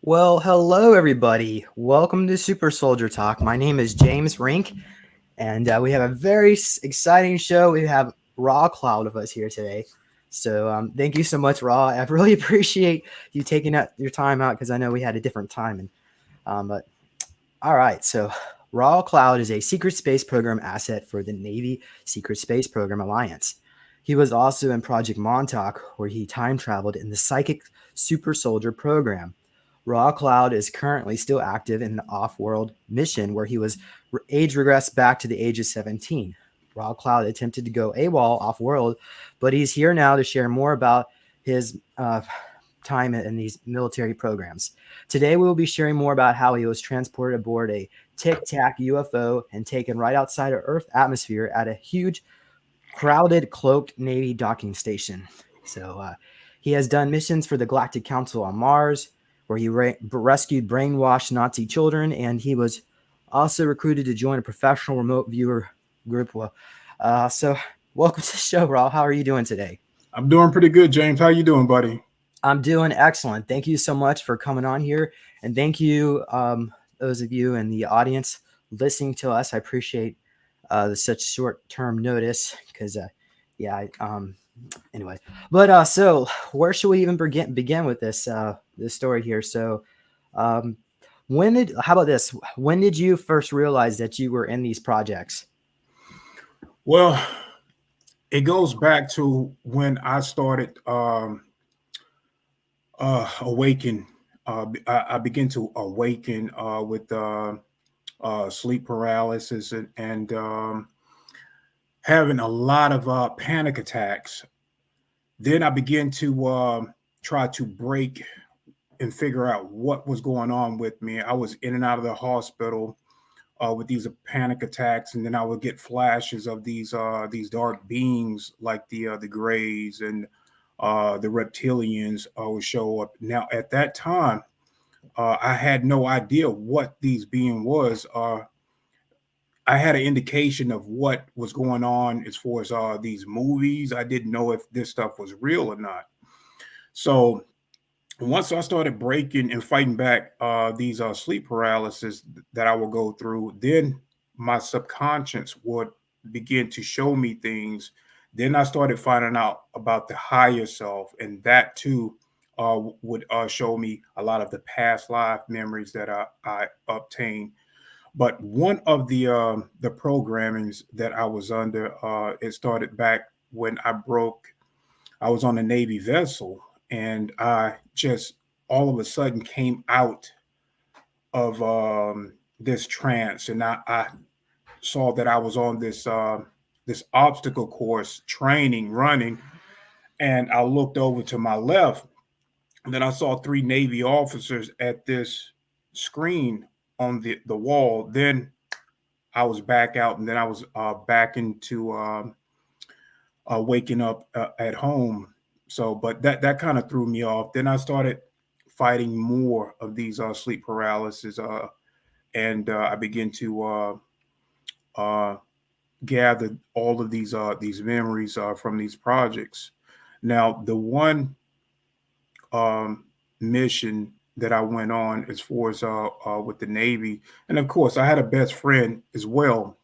Well, hello everybody. Welcome to Super Soldier Talk. My name is James Rink, and we have a very exciting show. We have Raw Cloud with us here today. So thank you so much, Raw. I really appreciate you taking out your time out because I know we had a different time. But all right, so Raw Cloud is a secret space program asset for the Navy Secret Space Program Alliance. He was also in Project Montauk, where he time traveled in the Psychic Super Soldier program. Raw Cloud is currently still active in the off-world mission where he was age regressed back to the age of 17. Raw Cloud attempted to go AWOL off-world, but he's here now to share more about his time in these military programs. Today, we will be sharing more about how he was transported aboard a Tic Tac UFO and taken right outside of Earth atmosphere at a huge, crowded, cloaked Navy docking station. So he has done missions for the Galactic Council on Mars, where he rescued brainwashed Nazi children, and he was also recruited to join a professional remote viewer group. So welcome to the show, Raul. How are you doing today? I'm doing pretty good, James. How you doing, buddy? I'm doing excellent. Thank you so much for coming on here, and thank you, those of you in the audience listening to us. I appreciate such short-term notice because, anyway. But so where should we even begin with this story here? So, um, how about this? When did you first realize that you were in these projects? Well, it goes back to when I started awaken. I began to awaken with sleep paralysis and having a lot of panic attacks. Then I began to try to break and figure out what was going on with me. I was in and out of the hospital with these panic attacks, and then I would get flashes of these dark beings like the Greys and the reptilians would show up. Now, at that time, I had no idea what these being was. I had an indication of what was going on as far as these movies. I didn't know if this stuff was real or not. So once I started breaking and fighting back these sleep paralysis that I would go through, then my subconscious would begin to show me things. Then I started finding out about the higher self, and that too would show me a lot of the past life memories that I obtained. But one of the programmings that I was under, it started back when I broke. I was on a Navy vessel, and I just all of a sudden came out of this trance, and I saw that I was on this obstacle course, training, running, and I looked over to my left, and then I saw three Navy officers at this screen on the wall. Then I was back out, and then I was back into waking up at home. So, but that kind of threw me off. Then I started fighting more of these sleep paralysis, and I began to uh, gather all of these memories from these projects. Now, the one um, mission that I went on as far as with the Navy, and of course, I had a best friend as well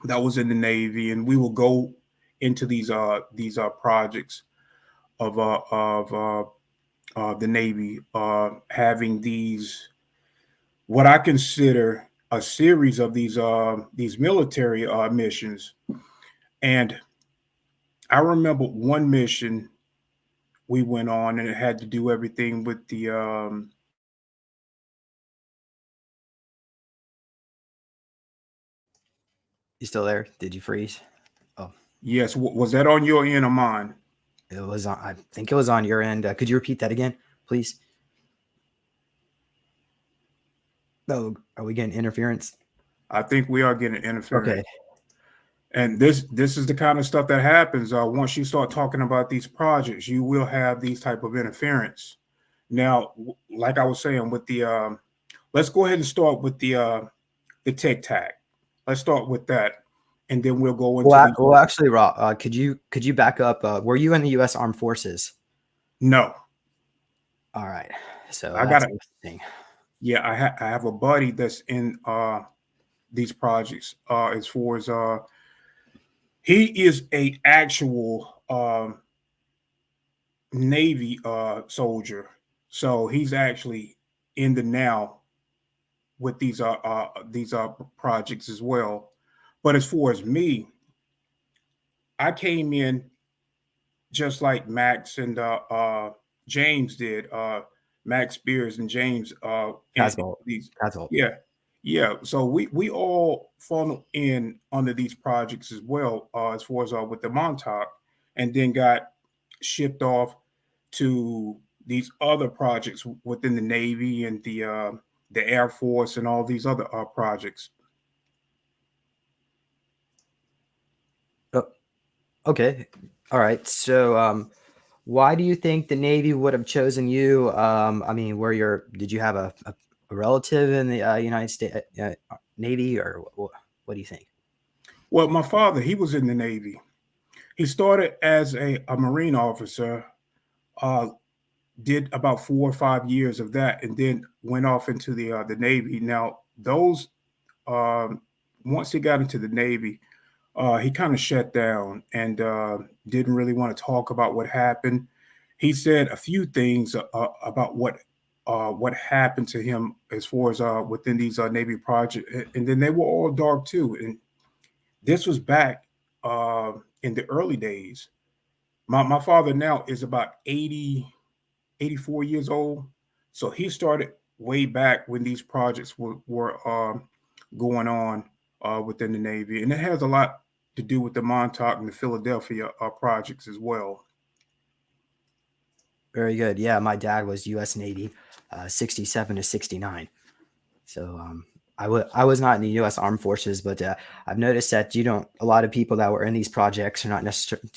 that was in the Navy, and we will go into these projects of the Navy, having these what I consider a series of these military missions. And I remember one mission we went on, and it had to do everything with the You still there? Did you freeze? Oh, yes. Was that on your end or mine? it was on. I think it was on your end. Could you repeat that again, please? Oh, are we getting interference? I think we are getting Okay. interference. And this is the kind of stuff that happens once you start talking about these projects. You will have these type of interference. Now, like I was saying, with the let's go ahead and start with the Tic Tac. Let's start with that, and then we'll go into Well, the well, actually, Raw, could you back up? Were you in the U.S. Armed Forces? no. All right. So I got that's to, interesting. yeah, I have a buddy that's in these projects. As far as he is a actual Navy soldier, so he's actually in the now with these projects as well. But as far as me, I came in just like Max and James did. Max Spears and James and Casbolt. these, Casbolt. yeah, yeah. So we all funneled in under these projects as well, as far as with the Montauk, and then got shipped off to these other projects within the Navy and the Air Force and all these other projects. Oh, okay. All right. So why do you think the Navy would have chosen you? I mean, did you have a relative in the United States Navy, or what do you think? Well, my father, he was in the Navy. He started as a Marine officer, uh, did about 4 or 5 years of that, and then went off into the Navy. Now, those um, once he got into the Navy, he kind of shut down and didn't really want to talk about what happened. He said a few things about what happened to him as far as within these Navy projects, and then they were all dark too. And this was back uh, in the early days. My father now is about 80, 84 years old. So he started way back when these projects were going on within the Navy. And it has a lot to do with the Montauk and the Philadelphia projects as well. Very good. Yeah, my dad was U.S. Navy, 67 to 69. So I was not in the U.S. Armed Forces, but I've noticed that a lot of people that were in these projects do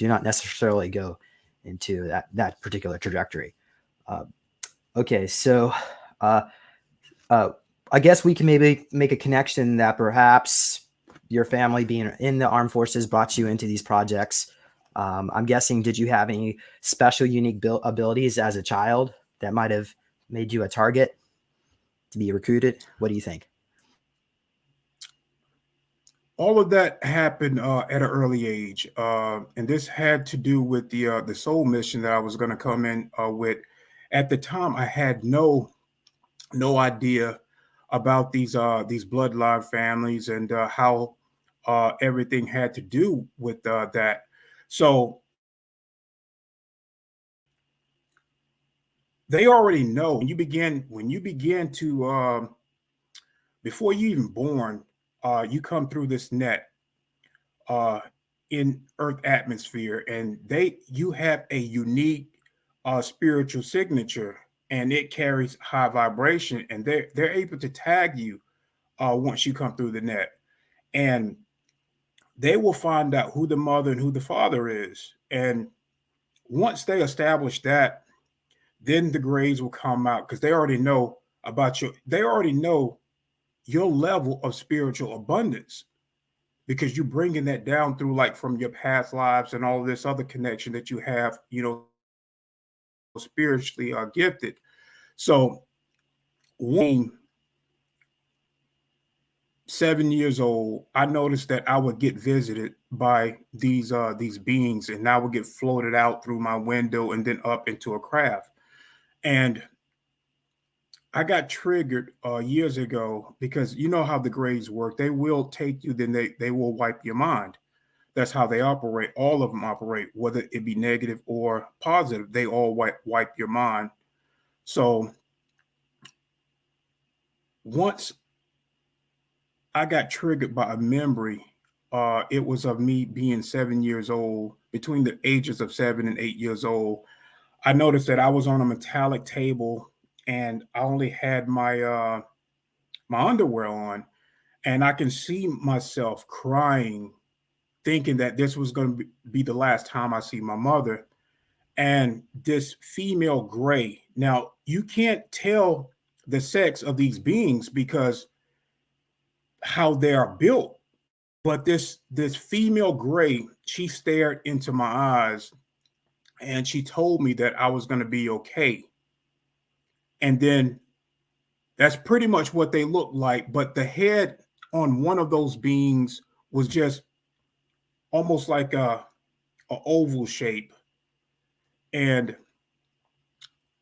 not necessarily go into that particular trajectory. Uh, okay, so uh, uh, I guess we can maybe make a connection that perhaps your family being in the armed forces brought you into these projects. I'm guessing, did you have any special, unique abilities as a child that might have made you a target to be recruited? What do you think? All of that happened at an early age, and this had to do with the soul mission that I was going to come in with. At the time, I had no idea about these bloodline families and how everything had to do with that. So they already know when you begin to before you even born, you come through this net uh, in Earth atmosphere, and you have a unique spiritual signature, and it carries high vibration, and they're able to tag you once you come through the net, and they will find out who the mother and who the father is, and once they establish that, then the grades will come out because they already know about they already know your level of spiritual abundance because you're bringing that down through like from your past lives and all of this other connection that you have, spiritually gifted. So when 7 years old, I noticed that I would get visited by these beings, and I would get floated out through my window and then up into a craft. And I got triggered years ago because you know how the grades work. They will take you, then they will wipe your mind. That's how they operate. All of them operate, whether it be negative or positive. They all wipe your mind. So once I got triggered by a memory, it was of me being 7 years old, between the ages of 7 and 8 years old. I noticed that I was on a metallic table and I only had my underwear on, and I can see myself crying, thinking that this was going to be the last time I see my mother. And this female gray. Now, you can't tell the sex of these beings because how they are built, but this female gray, she stared into my eyes and she told me that I was going to be okay. And then that's pretty much what they look like. But the head on one of those beings was just almost like a oval shape. And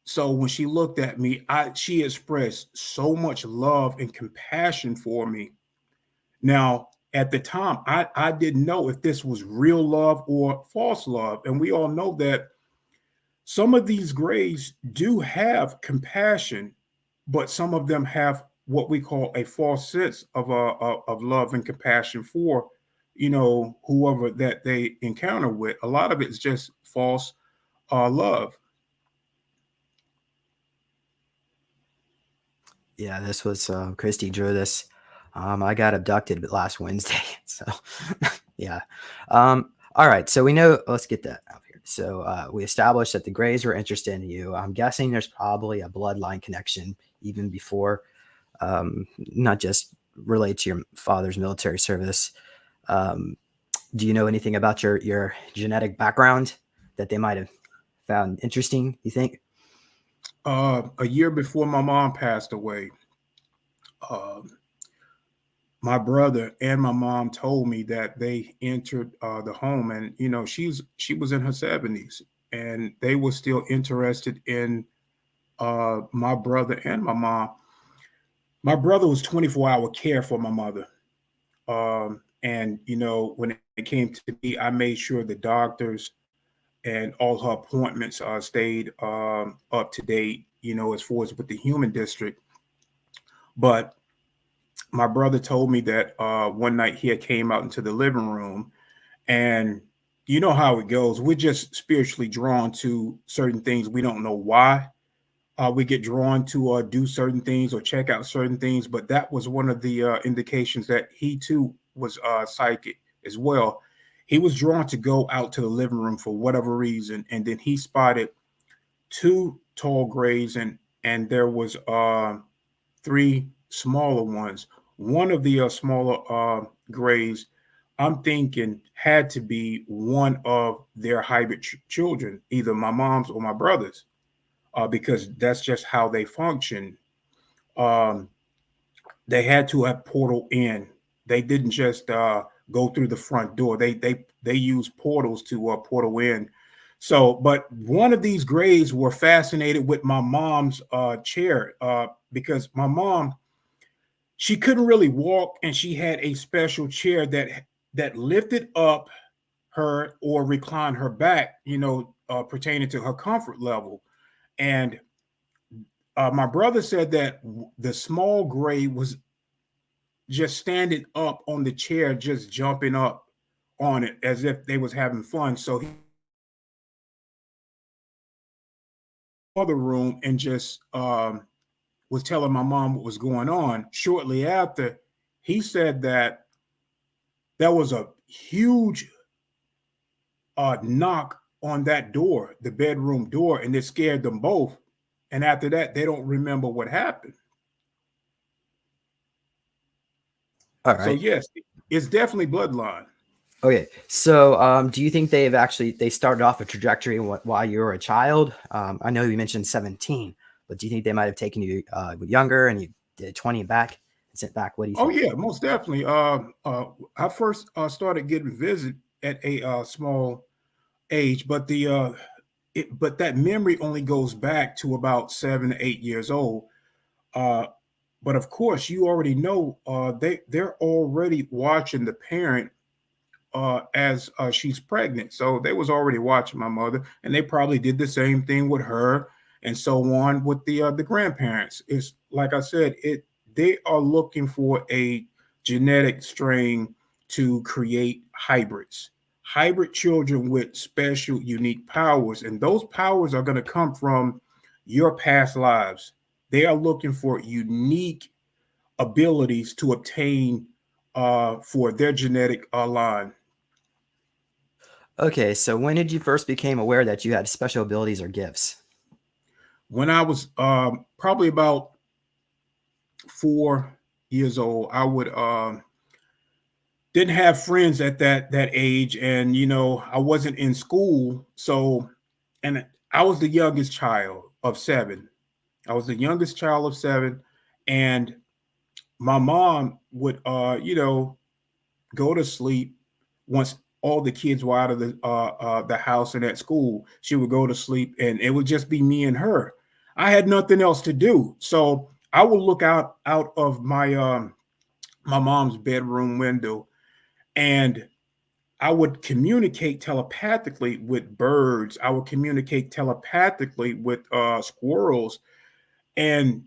so when she looked at me, she expressed so much love and compassion for me. Now, at the time, I didn't know if this was real love or false love. And we all know that some of these grays do have compassion, but some of them have what we call a false sense of love and compassion for, whoever that they encounter with. A lot of it's just false love. Yeah, this was Christy drew this. I got abducted last Wednesday, so yeah. All right, so we know. Let's get that out here. So we established that the Greys were interested in you. I'm guessing there's probably a bloodline connection even before, not just related to your father's military service. Um, do you know anything about your genetic background that they might have found interesting? You think? A year before my mom passed away, uh, my brother and my mom told me that they entered the home, and she was in her 70s, and they were still interested in my brother and my mom. My brother was 24-hour care for my mother, and when it came to me, I made sure the doctors and all her appointments stayed up to date. As far as with the human district, but my brother told me that one night he had came out into the living room, and you know how it goes. We're just spiritually drawn to certain things. We don't know why. We get drawn to do certain things or check out certain things, but that was one of the indications that he too was psychic as well. He was drawn to go out to the living room for whatever reason, and then he spotted two tall grays, and there was three smaller ones. One of the smaller grays, I'm thinking, had to be one of their hybrid children, either my mom's or my brother's, because that's just how they function. Um, they had to have portal in. They didn't just go through the front door. They use portals to portal in. So, but one of these grays were fascinated with my mom's chair because my mom, she couldn't really walk, and she had a special chair that lifted up her or recline her back, pertaining to her comfort level. And my brother said that the small gray was just standing up on the chair, just jumping up on it as if they was having fun. So he other room and just was telling my mom what was going on. Shortly after, he said that there was a huge knock on that door, the bedroom door, and it scared them both. And after that, they don't remember what happened. All So right. yes, it's definitely bloodline. Okay, so do you think they started off a trajectory while you were a child? I know you mentioned 17, but do you think they might have taken you younger and you did 20 back and sent back? What do you Oh think? yeah, most definitely. I first started getting visit at a small age, but but that memory only goes back to about 7 to 8 years old. Uh, but of course, you already know they're already watching the parent as she's pregnant. So they was already watching my mother, and they probably did the same thing with her, and so on with the grandparents. It's like I said, they are looking for a genetic strain to create hybrids, hybrid children with special, unique powers, and those powers are going to come from your past lives. They are looking for unique abilities to obtain for their genetic line. Okay, so when did you first become aware that you had special abilities or gifts? When I was probably about 4 years old, I would didn't have friends at that age, and I wasn't in school, so and I was the youngest child of seven, I was the youngest child of seven, and my mom would, go to sleep once all the kids were out of the house and at school. She would go to sleep, and it would just be me and her. I had nothing else to do, so I would look out of my mom's bedroom window, and I would communicate telepathically with birds. I would communicate telepathically with squirrels, and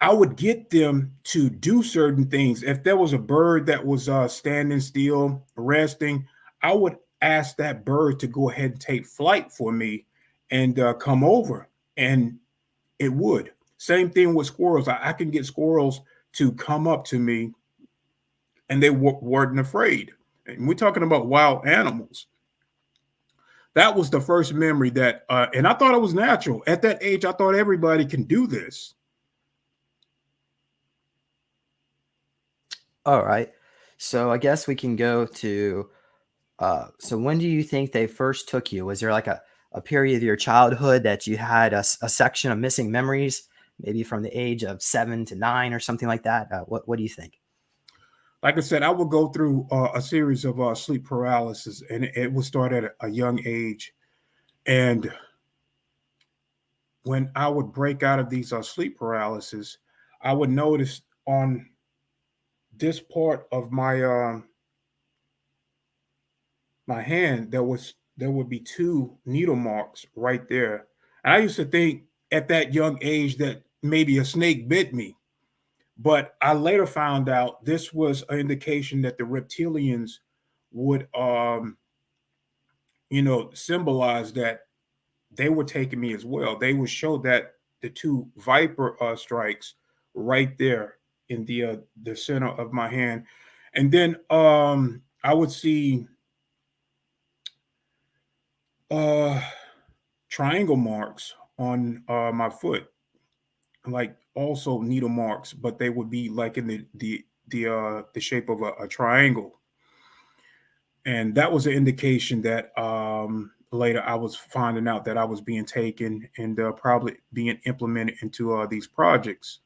I would get them to do certain things. If there was a bird that was standing still, resting, I would ask that bird to go ahead and take flight for me and come over, and it would. Same thing with squirrels. I can get squirrels to come up to me, and they weren't afraid. And we're talking about wild animals. That was the first memory that, and I thought it was natural. At that age, I thought everybody can do this. All right. So I guess we can go to so when do you think they first took you? Was there like a period of your childhood that you had a section of missing memories, maybe from the age of 7 to 9 or something like that? What do you think? Like I said, I would go through a series of sleep paralysis, and it would start at a young age. And when I would break out of these sleep paralysis, I would notice on this part of my hand there would be two needle marks right there. And I used to think at that young age that maybe a snake bit me, but I later found out this was an indication that the reptilians would symbolize that they were taking me as well. They would show that the two viper strikes right there in the center of my hand, and then I would see uh, triangle marks on my foot, like also needle marks, but they would be like in the shape of a triangle, and that was an indication that later I was finding out that I was being taken and probably being implemented into these projects.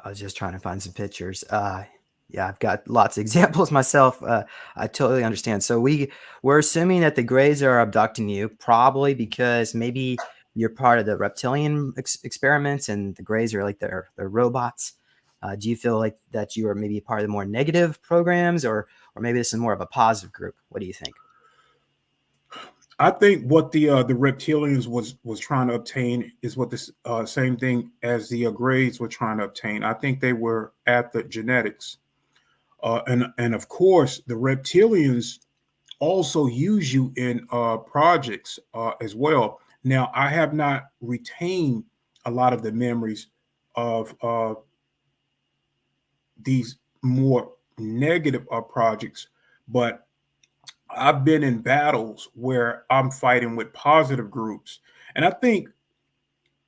I was just trying to find some pictures. Yeah, I've got lots of examples myself. I totally understand. So we're assuming that the Greys are abducting you, probably because maybe you're part of the reptilian experiments, and the Greys are like they're robots. Do you feel like that you are maybe part of the more negative programs, or maybe this is more of a positive group? What do you think? I think what the reptilians was trying to obtain is what this same thing as the Greys were trying to obtain. I think they were at the genetics, and of course the reptilians also use you in projects as well. Now, I have not retained a lot of the memories of these more negative projects, but I've been in battles where I'm fighting with positive groups. And I think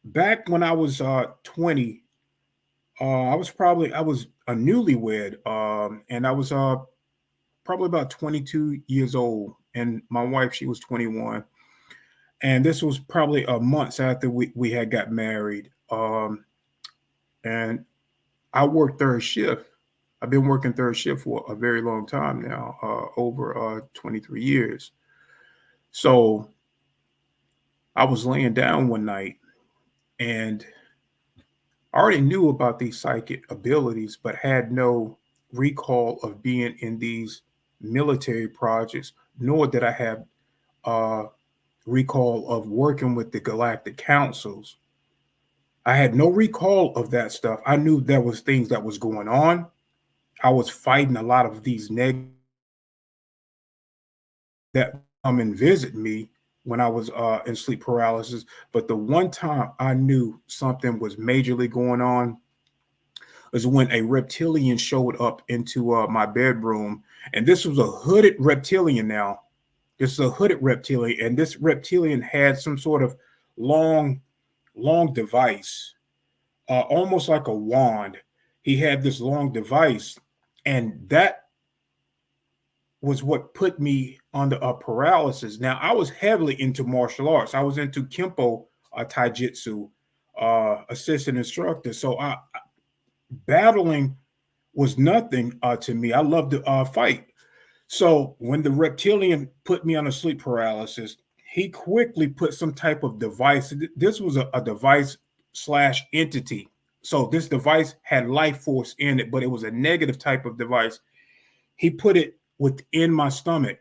back when I was 20, I was a newlywed, and I was probably about 22 years old, and my wife, she was 21. And this was probably months after we had got married. And I worked third shift. I've been working third shift for a very long time now, over 23 years. So I was laying down one night, and I already knew about these psychic abilities, but had no recall of being in these military projects, nor did I have uh, recall of working with the galactic councils. I had no recall of that stuff. I knew there was things that was going on. I was fighting a lot of these negative that come and visit me when I was in sleep paralysis. But the one time I knew something was majorly going on was when a reptilian showed up into my bedroom, and this was a hooded reptilian. Now, this is a hooded reptilian, and this reptilian had some sort of long, long device, almost like a wand. He had this long device, and that was what put me under a paralysis. Now, I was heavily into martial arts. I was into Kempo, Taijutsu, assistant instructor. So battling was nothing to me. I loved to fight. So when the reptilian put me under sleep paralysis, he quickly put some type of device. This was a device slash entity. So this device had life force in it, but it was a negative type of device. He put it within my stomach,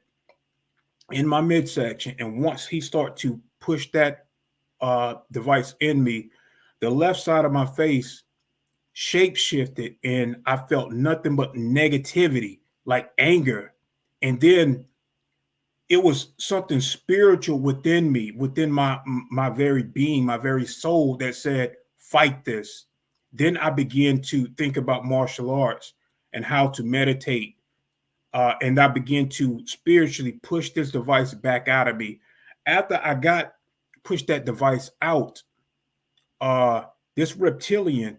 in my midsection, and once he started to push that device in me, the left side of my face shape shifted, and I felt nothing but negativity, like anger. And then it was something spiritual within me, within my very being, my very soul, that said, fight this. Then I began to think about martial arts and how to meditate, and I began to spiritually push this device back out of me. After I got pushed that device out, uh this reptilian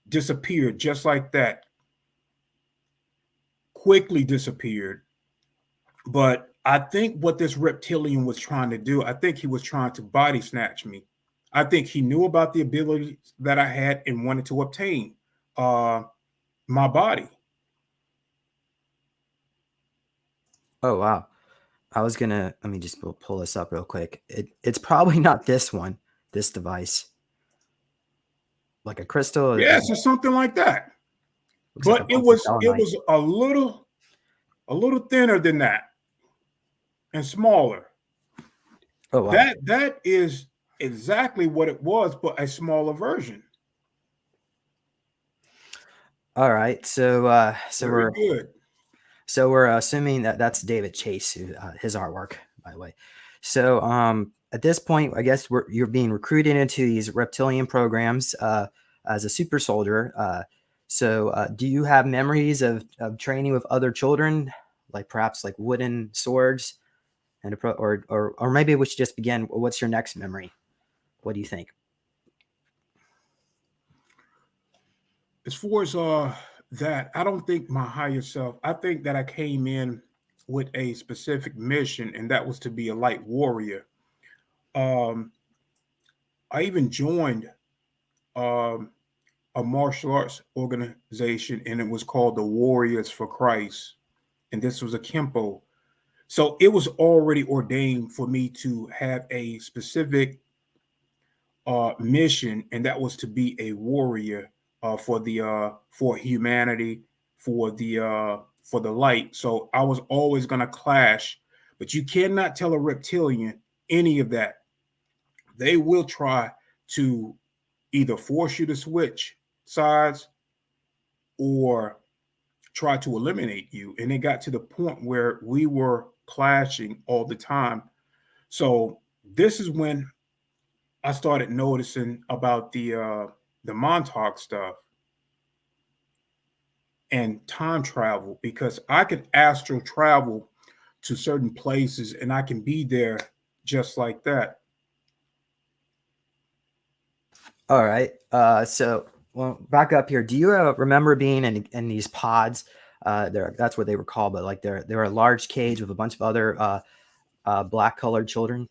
disappeared just like that, quickly disappeared. But I think what this reptilian was trying to do, I think he was trying to body snatch me. I think he knew about the abilities that I had and wanted to obtain uh, my body. Oh wow. I was gonna let me just pull this up real quick. It's probably not this one, this device. Like a crystal. Yes, or something like that. Looks like a But it bunch of was it selenite. was a little thinner than that and smaller. Oh wow. That is exactly what it was, but a smaller version. All right. So Very good. we're assuming that that's David Chase, who, his artwork, by the way. So at this point, I guess you're being recruited into these reptilian programs as a super soldier. Do you have memories of training with other children, like perhaps like wooden swords, and or maybe we should just begin. What's your next memory? What do you think? As far as that, I don't think my higher self. I think that I came in with a specific mission, and that was to be a light warrior. Um, I even joined um, a martial arts organization, and it was called the Warriors for Christ, and this was a Kempo. So it was already ordained for me to have a specific mission, and that was to be a warrior for humanity, for the light. So I was always going to clash, but you cannot tell a reptilian any of that. They will try to either force you to switch sides or try to eliminate you. And it got to the point where we were clashing all the time. So this is when I started noticing about the Montauk stuff and time travel, because I could astral travel to certain places and I can be there just like that. All right. Well, back up here. Do you remember being in these pods? That's what they were called, but like they're a large cage with a bunch of other black colored children.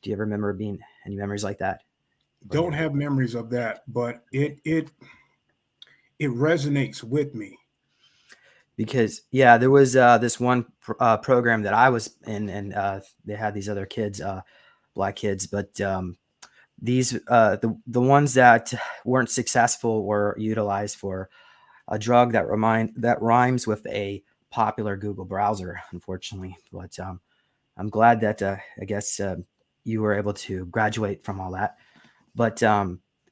Do you ever remember being any memories like that? Or Don't you, have memories of that, but it resonates with me. because yeah, there was this one program that I was in, and they had these other kids, black kids, but these the ones that weren't successful were utilized for a drug that rhymes with a popular Google browser, unfortunately. But I'm glad that I guess you were able to graduate from all that. But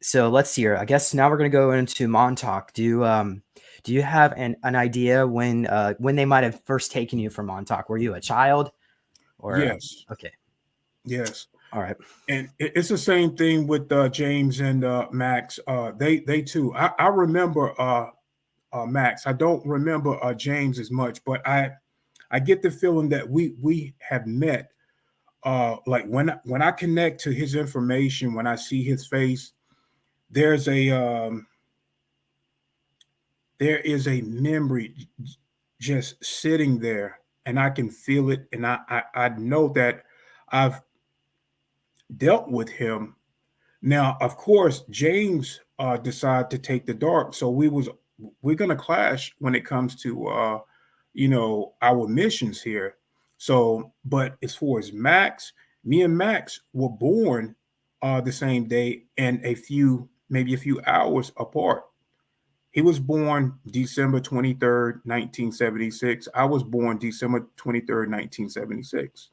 so let's see here. I guess now we're going to go into Montauk. Do you have an idea when they might have first taken you from Montauk? Were you a child or Yes, okay? yes. All right. And it's the same thing with James and Max. They too. I remember Max. I don't remember James as much, but I get the feeling that we have met. Like when I connect to his information, when I see his face, there's a there is a memory just sitting there, and I can feel it, and I know that I've dealt with him. Now, of course, James decided to take the dark, so we're gonna clash when it comes to our missions here. So, but as far as Max, me and Max were born the same day and maybe a few hours apart. He was born December 23rd, 1976. I was born December 23rd, 1976.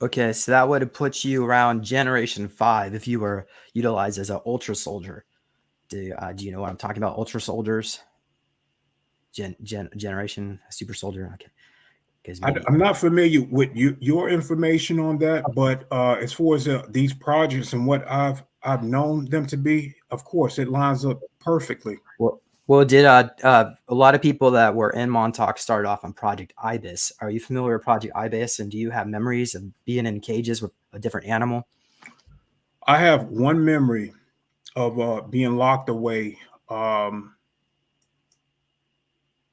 Okay, so that would have put you around Generation 5 if you were utilized as an Ultra Soldier. Do you know what I'm talking about? Ultra Soldiers? Generation Super Soldier? Okay. Because maybe. I'm not familiar with your information on that, but as far as these projects and what I've known them to be, of course, it lines up perfectly. Well, did a lot of people that were in Montauk started off on Project Ibis? Are you familiar with Project Ibis, and do you have memories of being in cages with a different animal? I have one memory of being locked away,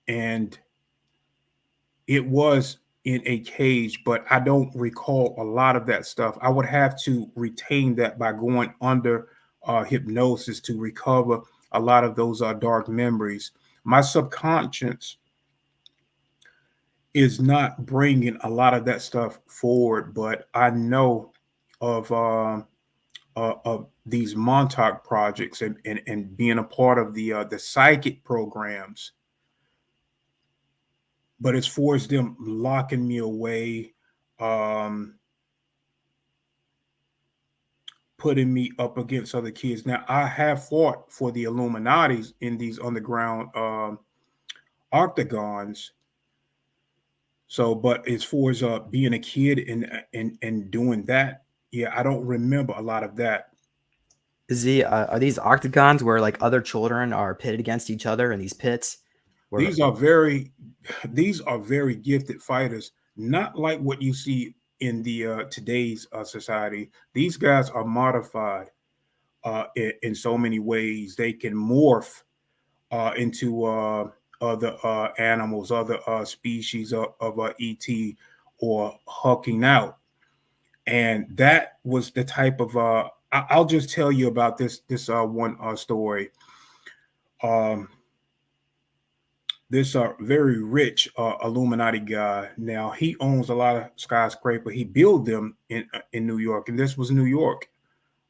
and it was in a cage, but I don't recall a lot of that stuff. I would have to retain that by going under hypnosis to recover a lot of those dark memories. My subconscious is not bringing a lot of that stuff forward, but I know of these Montauk projects and being a part of the psychic programs. But as far as them locking me away, um, putting me up against other kids. Now, I have fought for the Illuminati's in these underground octagons. So, but as far as being a kid and doing that, yeah, I don't remember a lot of that. Are these octagons where like other children are pitted against each other in these pits? Where These are very, these are very gifted fighters, not like what you see in the today's society. These guys are modified in so many ways. They can morph into other animals, other species of ET or hucking out. And that was the type of I'll just tell you about this one story. Um, this very rich Illuminati guy. Now he owns a lot of skyscraper. He built them in New York, and this was New York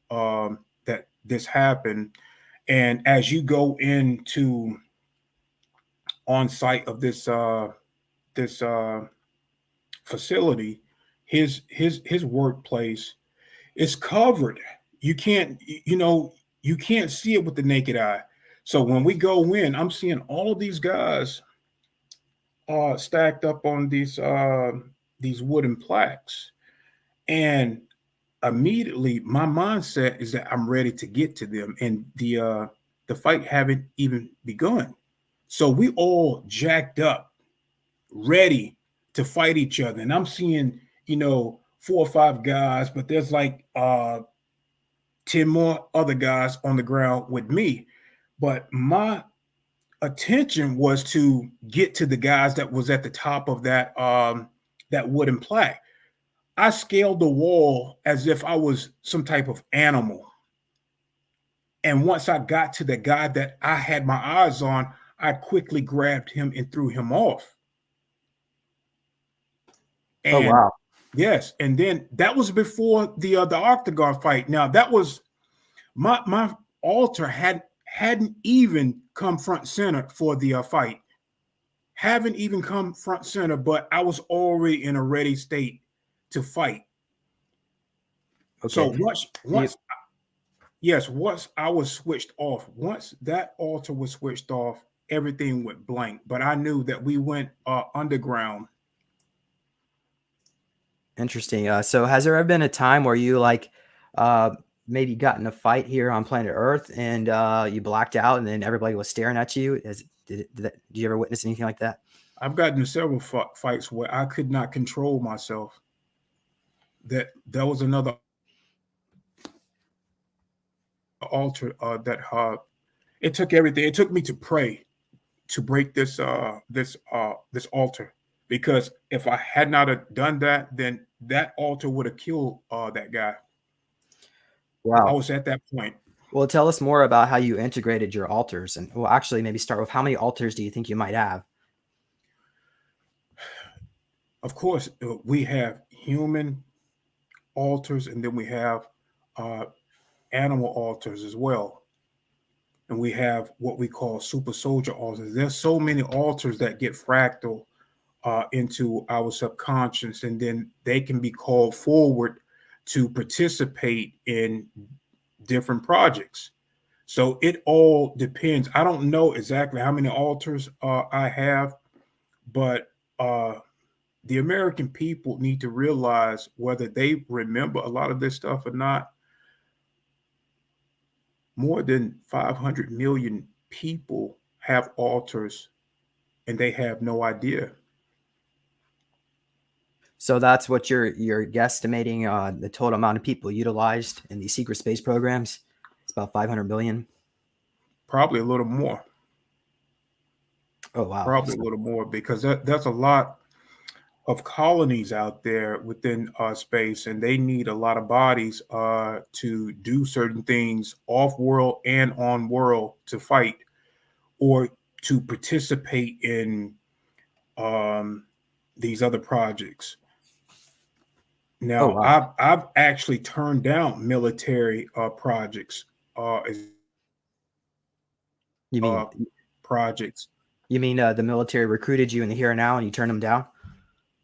that this happened. And as you go into on site of this facility, his workplace is covered. You can't you can't see it with the naked eye. So when we go in, I'm seeing all of these guys stacked up on these wooden plaques, and immediately my mindset is that I'm ready to get to them, and the fight haven't even begun. So we all jacked up, ready to fight each other. And I'm seeing, 4 or 5 guys, but there's like 10 more other guys on the ground with me. But my attention was to get to the guys that was at the top of that wooden plaque. I scaled the wall as if I was some type of animal. And once I got to the guy that I had my eyes on, I quickly grabbed him and threw him off. oh And wow, yes, and then that was before the octagon fight. Now that was my altar hadn't even come front center for the fight. Haven't even come front center, but I was already in a ready state to fight. So okay. You, once yes, once I was switched off, once that altar was switched off, everything went blank. But I knew that we went underground. Interesting. So has there ever been a time where you like uh maybe got in a fight here on planet Earth and you blacked out and then everybody was staring at you? Did you ever witness anything like that? I've gotten in several fights where I could not control myself. That was another altar that it took everything. It took me to pray to break this altar, because if I had not have done that, then that altar would have killed that guy. I Wow. was at that point. Well, tell us more about how you integrated your altars, and well, actually, maybe start with how many altars do you think you might have? Of course, we have human altars, and then we have uh, animal altars as well, and we have what we call super soldier altars. There's so many altars that get fractal into our subconscious, and then they can be called forward to participate in different projects. So it all depends. I don't know exactly how many altars I have, but the American people need to realize, whether they remember a lot of this stuff or not, more than 500 million people have altars and they have no idea. So that's what you're guesstimating the total amount of people utilized in these secret space programs. It's about 500 billion. Probably a little more. Oh wow. Probably a little more, because that's a lot of colonies out there within space, and they need a lot of bodies to do certain things off world and on world to fight or to participate in um, these other projects. Oh Now, wow. I've actually turned down military projects as You mean projects. the military recruited you in the here and now and you turned them down?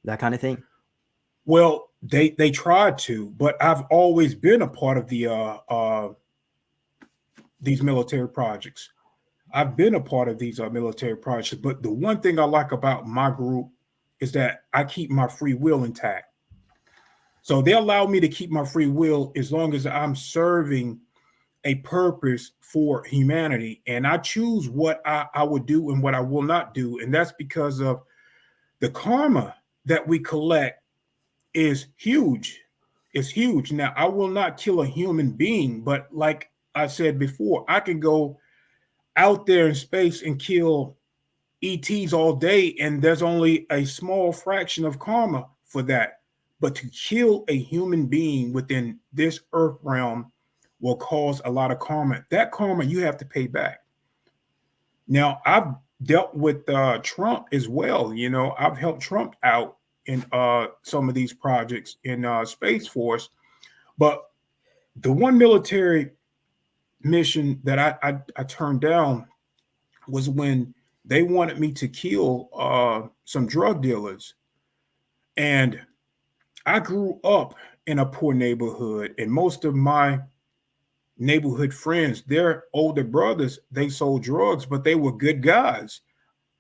That kind of thing? Well, they tried to, but I've always been a part of these military projects. I've been a part of these military projects, but the one thing I like about my group is that I keep my free will intact. So they allow me to keep my free will as long as I'm serving a purpose for humanity. And I choose what I would do and what I will not do. And that's because of the karma that we collect is huge. It's huge. Now, I will not kill a human being, but like I said before, I can go out there in space and kill ETs all day, and there's only a small fraction of karma for that. But to kill a human being within this earth realm will cause a lot of karma. That karma you have to pay back. Now, I've dealt with Trump as well. You know, I've helped Trump out in some of these projects in Space Force. But the one military mission that I turned down was when they wanted me to kill some drug dealers. And I grew up in a poor neighborhood, and most of my neighborhood friends, their older brothers, they sold drugs, but they were good guys.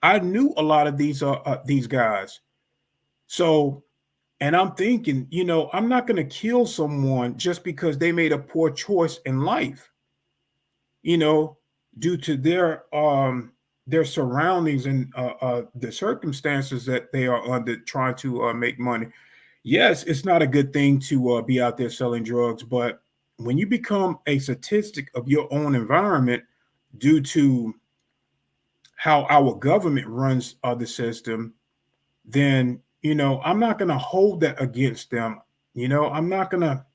I knew a lot of these guys. So, and I'm thinking, you know, I'm not going to kill someone just because they made a poor choice in life, you know, due to their surroundings and the circumstances that they are under trying to make money. Yes, it's not a good thing to be out there selling drugs, but when you become a statistic of your own environment due to how our government runs the system, then, you know, I'm not going to hold that against them. You know, I'm not going to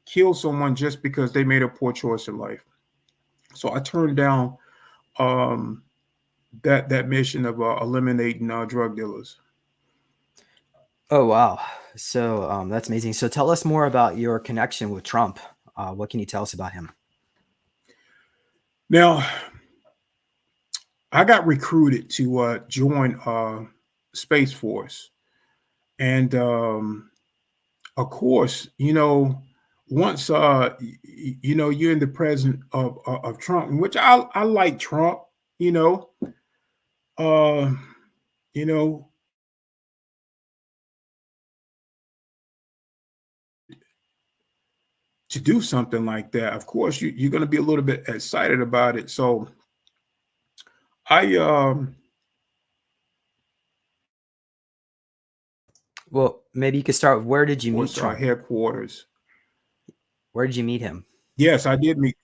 kill someone just because they made a poor choice in life. So I turned down um, that mission of eliminating drug dealers. Oh wow. So that's amazing. So tell us more about your connection with Trump. What can you tell us about him? Now, I got recruited to join Space Force, and of course, you know, once you know you're in the presence of Trump, which I like Trump, you know, uh, you know, to do something like that, of course, you're going to be a little bit excited about it. So I Well, maybe you could start with where did you meet was Trump? headquarters. Where did you meet him? Yes, I did meet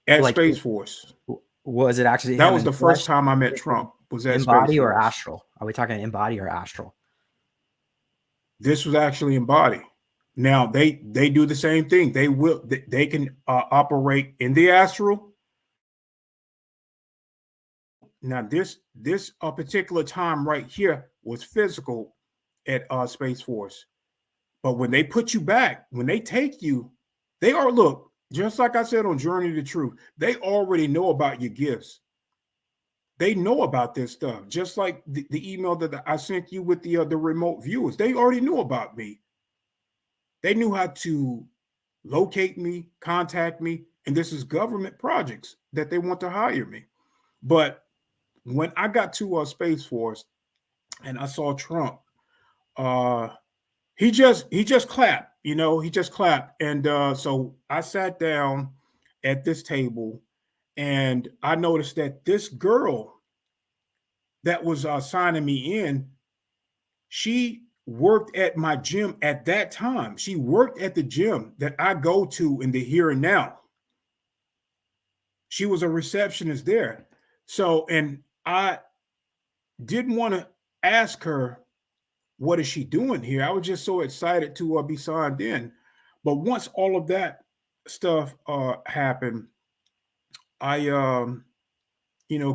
at Like Space Force. Was it actually That him was in the first flesh? time I met Trump. Was at Space Embody or Force. astral? Are we talking embody or astral? This was actually in body. Now they do the same thing. They can operate in the astral. Now this particular time right here was physical at Space Force. But when they put you back, when they take you, they are look, just like I said on Journey to Truth, they already know about your gifts. They know about this stuff. Just like the email that I sent you with the remote viewers, they already knew about me. They knew how to locate me, contact me, and this is government projects that they want to hire me. But when I got to Space Force and I saw Trump, uh, he just clapped, he just clapped, and so I sat down at this table, and I noticed that this girl that was signing me in, she worked at my gym at that time. She worked at the gym that I go to in the here and now. She was a receptionist there. So, and I didn't want to ask her, what is she doing here? I was just so excited to be signed in. But once all of that stuff happened, I,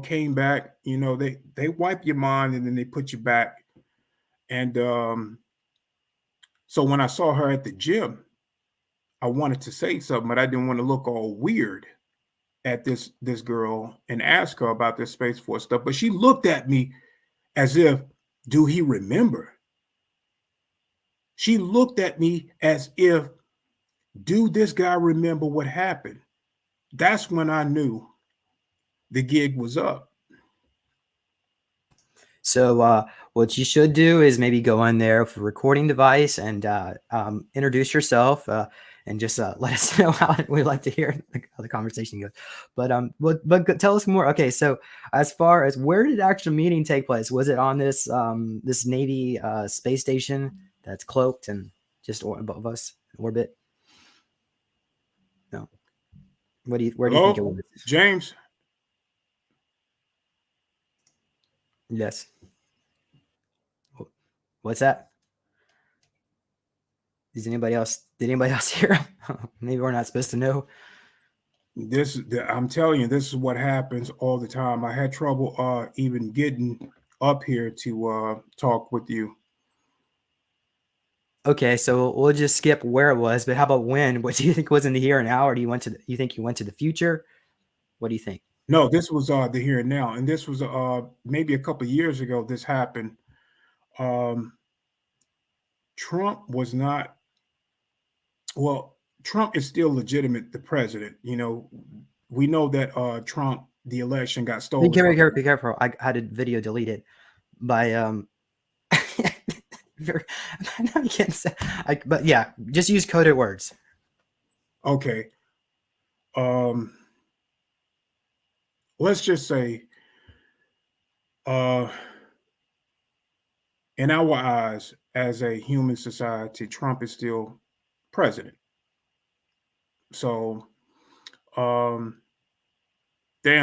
came back. They wipe your mind and then they put you back. And so when I saw her at the gym, I wanted to say something, but I didn't want to look all weird at this girl and ask her about this Space Force stuff. But she looked at me as if, do he remember? She looked at me as if, do this guy remember what happened? That's when I knew the gig was up. So what you should do is maybe go in there with a recording device and introduce yourself and just let us know how we'd like to hear how the conversation goes. But tell us more. Okay, so as far as where did the actual meeting take place? Was it on this this Navy space station that's cloaked and just above us in orbit? No. Where do you think it Hello, was? James? Yes. What's that? Did anybody else hear him? Maybe we're not supposed to know. I'm telling you, this is what happens all the time. I had trouble even getting up here to talk with you. Okay, so we'll just skip where it was, but how about when? What do you think was in the here and now, or you think you went to the future? What do you think? No, this was the here and now, and this was maybe a couple of years ago. This happened. Um, Trump was not. Well, Trump is still legitimate, the president. We know that Trump, the election got stolen. Be careful. I had a video deleted by I can't say, but yeah, just use coded words. Okay. Let's just say, in our eyes, as a human society, Trump is still president. So, damn,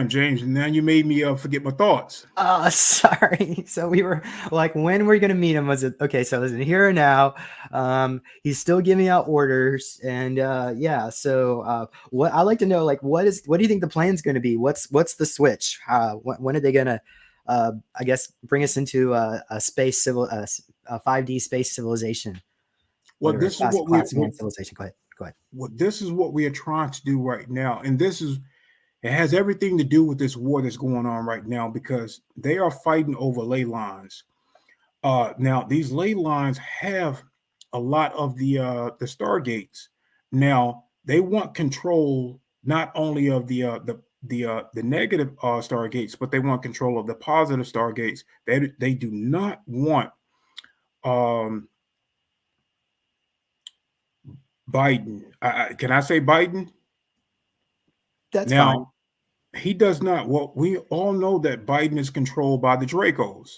James, now you made me forget my thoughts. Oh, sorry. So we were like, when were we gonna meet him? Was it okay? So listen, here and now, he's still giving out orders, and yeah. So what I like to know, like, what do you think the plan's going to be? What's the switch? When are they gonna, I guess, bring us into a space civil, a 5D space civilization? Well, Whatever, this is what class man civilization. Go ahead. Go ahead. this is what we are trying to do right now, and it has everything to do with this war that's going on right now because they are fighting over ley lines. Now these ley lines have a lot of the stargates. Now they want control not only of the negative stargates, but they want control of the positive stargates. They do not want um, Biden. Can I say Biden? That's fine. Now he does not. Well, we all know that Biden is controlled by the Dracos.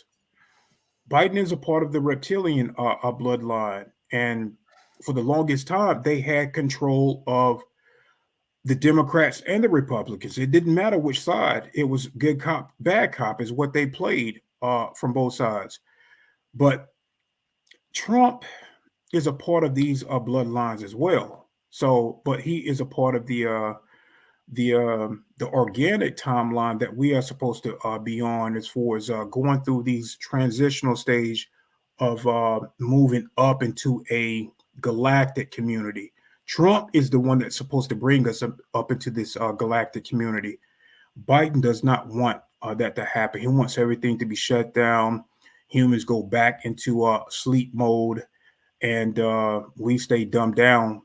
Biden is a part of the reptilian bloodline, and for the longest time, they had control of the Democrats and the Republicans. It didn't matter which side. It was good cop, bad cop is what they played from both sides. But Trump is a part of these bloodlines as well. So, but he is a part of the organic timeline that we are supposed to be on as far as going through these transitional stage of moving up into a galactic community. Trump is the one that's supposed to bring us up into this galactic community. Biden does not want that to happen. He wants everything to be shut down. Humans go back into sleep mode, and we stay dumbed down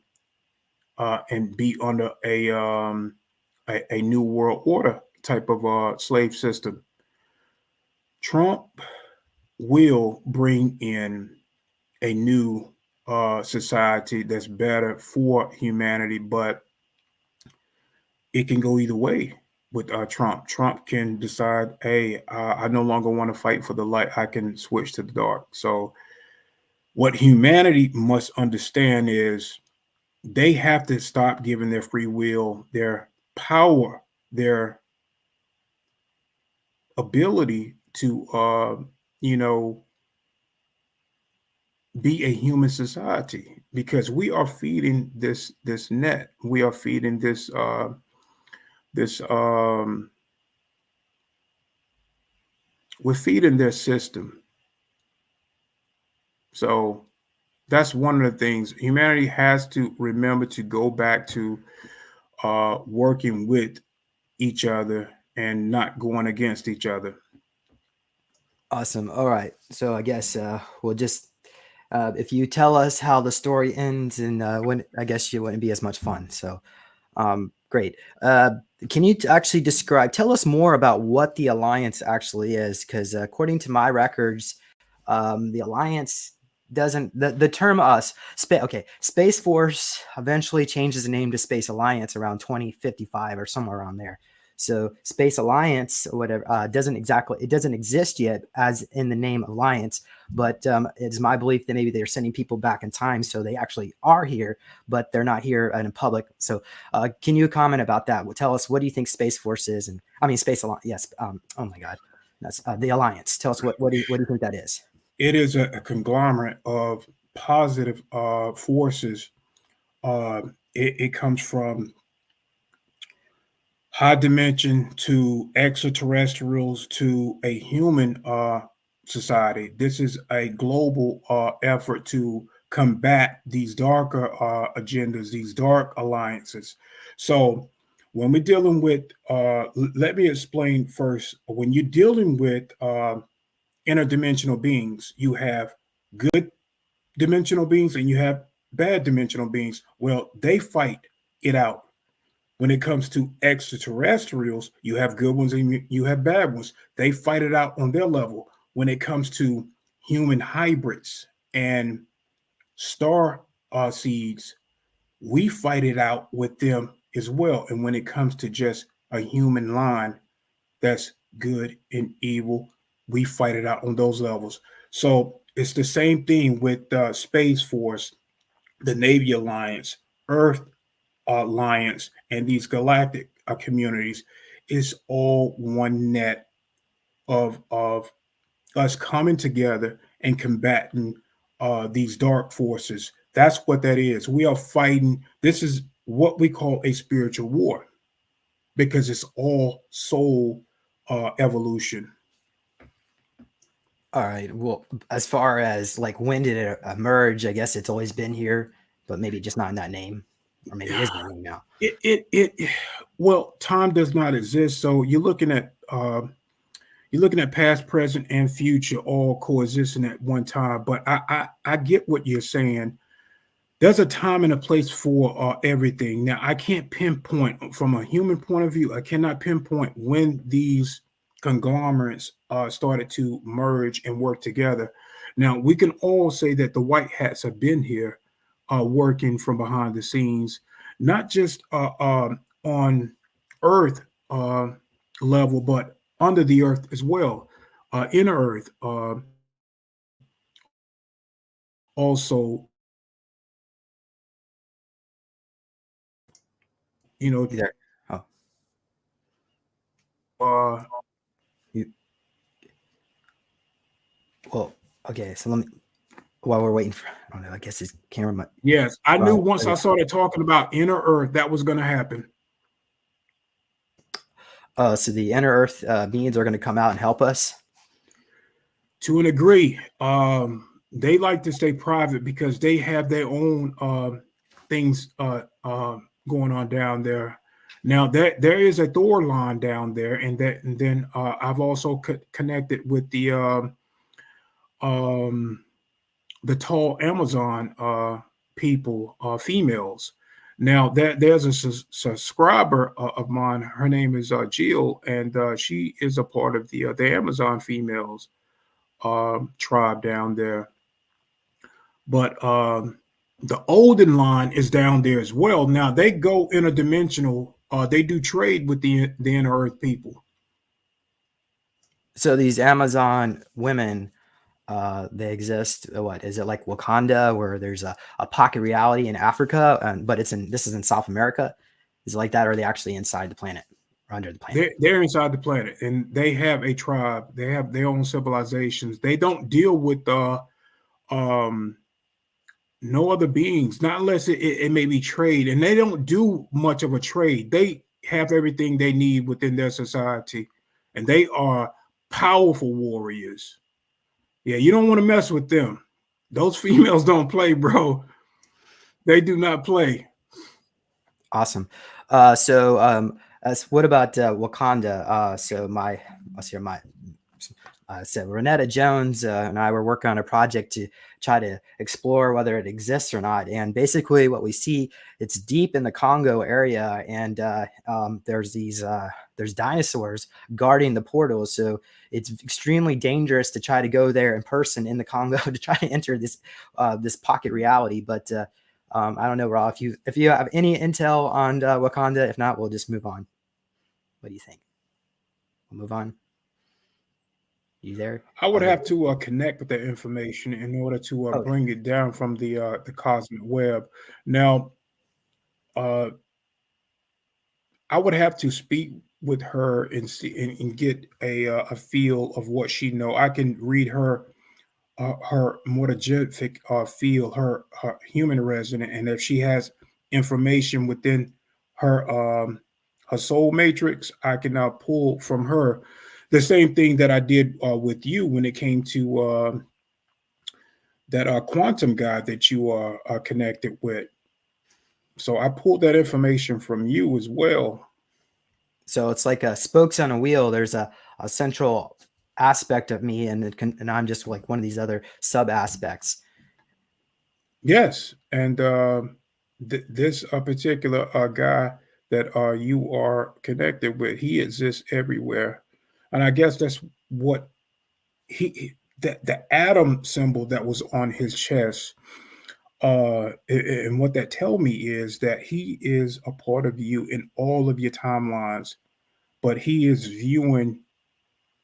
and be under a new world order type of slave system. Trump will bring in a new society that's better for humanity, but it can go either way with Trump. Trump can decide, hey, I no longer want to fight for the light. I can switch to the dark. So, what humanity must understand is they have to stop giving their free will, their power, their ability to, you know, be a human society because we are feeding this net. We are feeding this we're feeding their system. So that's one of the things humanity has to remember to go back to working with each other and not going against each other. Awesome. All right. So I guess we'll just if you tell us how the story ends, and when I guess you wouldn't be as much fun. So great. Can you actually tell us more about what the Alliance actually is? Because according to my records, the Alliance doesn't, the term okay, Space Force eventually changes the name to Space Alliance around 2055 or somewhere around there. So Space Alliance or whatever it doesn't exist yet as in the name Alliance, but it's my belief that maybe they're sending people back in time, so they actually are here, but they're not here in public. So can you comment about that? Well, tell us, what do you think Space Force is? And I mean, Space Alliance. Yes. Oh my God, that's the Alliance. Tell us what do you think that is? It is a conglomerate of positive forces. Uh, it comes from high dimension to extraterrestrials to a human society. This is a global effort to combat these darker agendas, these dark alliances. So, when we're dealing with, let me explain first. When you're dealing with interdimensional beings, you have good dimensional beings and you have bad dimensional beings. Well, they fight it out. When it comes to extraterrestrials, you have good ones and you have bad ones. They fight it out on their level. When it comes to human hybrids and star seeds, we fight it out with them as well. And when it comes to just a human line that's good and evil, we fight it out on those levels. So it's the same thing with Space Force, the Navy Alliance, Earth Alliance, and these galactic communities. Is all one net of us coming together and combating these dark forces. That's what that is. We are fighting. This is what we call a spiritual war because it's all soul evolution. All right. Well, as far as like when did it emerge? I guess it's always been here, but maybe just not in that name, or maybe it is that name now. It well, time does not exist. So you're looking at past, present, and future all coexisting at one time. But I get what you're saying. There's a time and a place for everything. Now, I can't pinpoint from a human point of view. I cannot pinpoint when these conglomerates started to merge and work together. Now, we can all say that the white hats have been here working from behind the scenes, not just on Earth uh, level, but under the earth as well, inner earth, also You know, Either. Oh, uh, you, well, okay. So let me. While we're waiting for, I don't know. I guess his camera might. yes, I knew Well, once I started talking about inner Earth that was going to happen. so the inner Earth beings are going to come out and help us. To a degree, they like to stay private because they have their own things going on down there. Now there is a Thor line down there, and then I've also connected with um, the tall Amazon people, females. Now there's a subscriber of mine. Her name is Jill, and she is a part of the Amazon females tribe down there. But the Olden line is down there as well. Now they go interdimensional. They do trade with the inner Earth people. So these Amazon women, they exist. What is it like Wakanda, where there's a pocket reality in Africa, but this is in South America? Is it like that, or are they actually inside the planet or under the planet? They're inside the planet, and they have a tribe. They have their own civilizations. They don't deal with um, no other beings, not unless it may be trade. And they don't do much of a trade. They have everything they need within their society, and they are powerful warriors. Yeah, you don't want to mess with them. Those females don't play, bro. They do not play. Awesome. As what about Wakanda? Let's hear my. So Renetta Jones and I were working on a project to try to explore whether it exists or not. And basically, what we see, it's deep in the Congo area, and there's dinosaurs guarding the portals. So it's extremely dangerous to try to go there in person in the Congo to try to enter this pocket reality. But I don't know, Raw. If you have any intel on Wakanda, if not, we'll just move on. What do you think? We'll move on. You there? I would have to connect with that information in order to Oh, bring it down from the cosmic web. Now, uh, I would have to speak with her and see and get a feel of what she know. I can read her morphogenetic field, her human resident, and if she has information within her her soul matrix, I can now pull from her the same thing that I did with you when it came to that quantum guy that you are connected with. So I pulled that information from you as well. so it's like spokes on a wheel. There's a central aspect of me, and I'm just like one of these other sub aspects. Yes, and this particular guy that you are connected with, he exists everywhere, and I guess that's what that the atom symbol that was on his chest. And what that tell me is that he is a part of you in all of your timelines, but he is viewing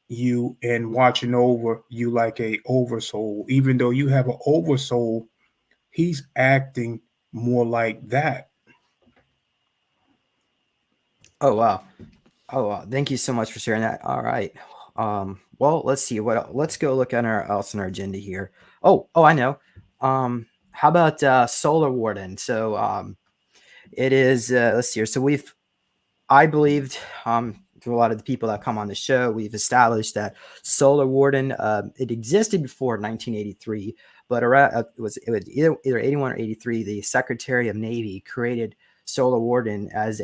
you and watching over you like a oversoul. Even though you have an oversoul, he's acting more like that. Oh wow. Oh wow. Thank you so much for sharing that. All right. Well, let's see let's go look at our else on our agenda here. I know. How about Solar Warden? So it is let's see here. So I believed through a lot of the people that come on the show, we've established that Solar Warden it existed before 1983, but around, it was either 81 or 83. The Secretary of Navy created Solar Warden as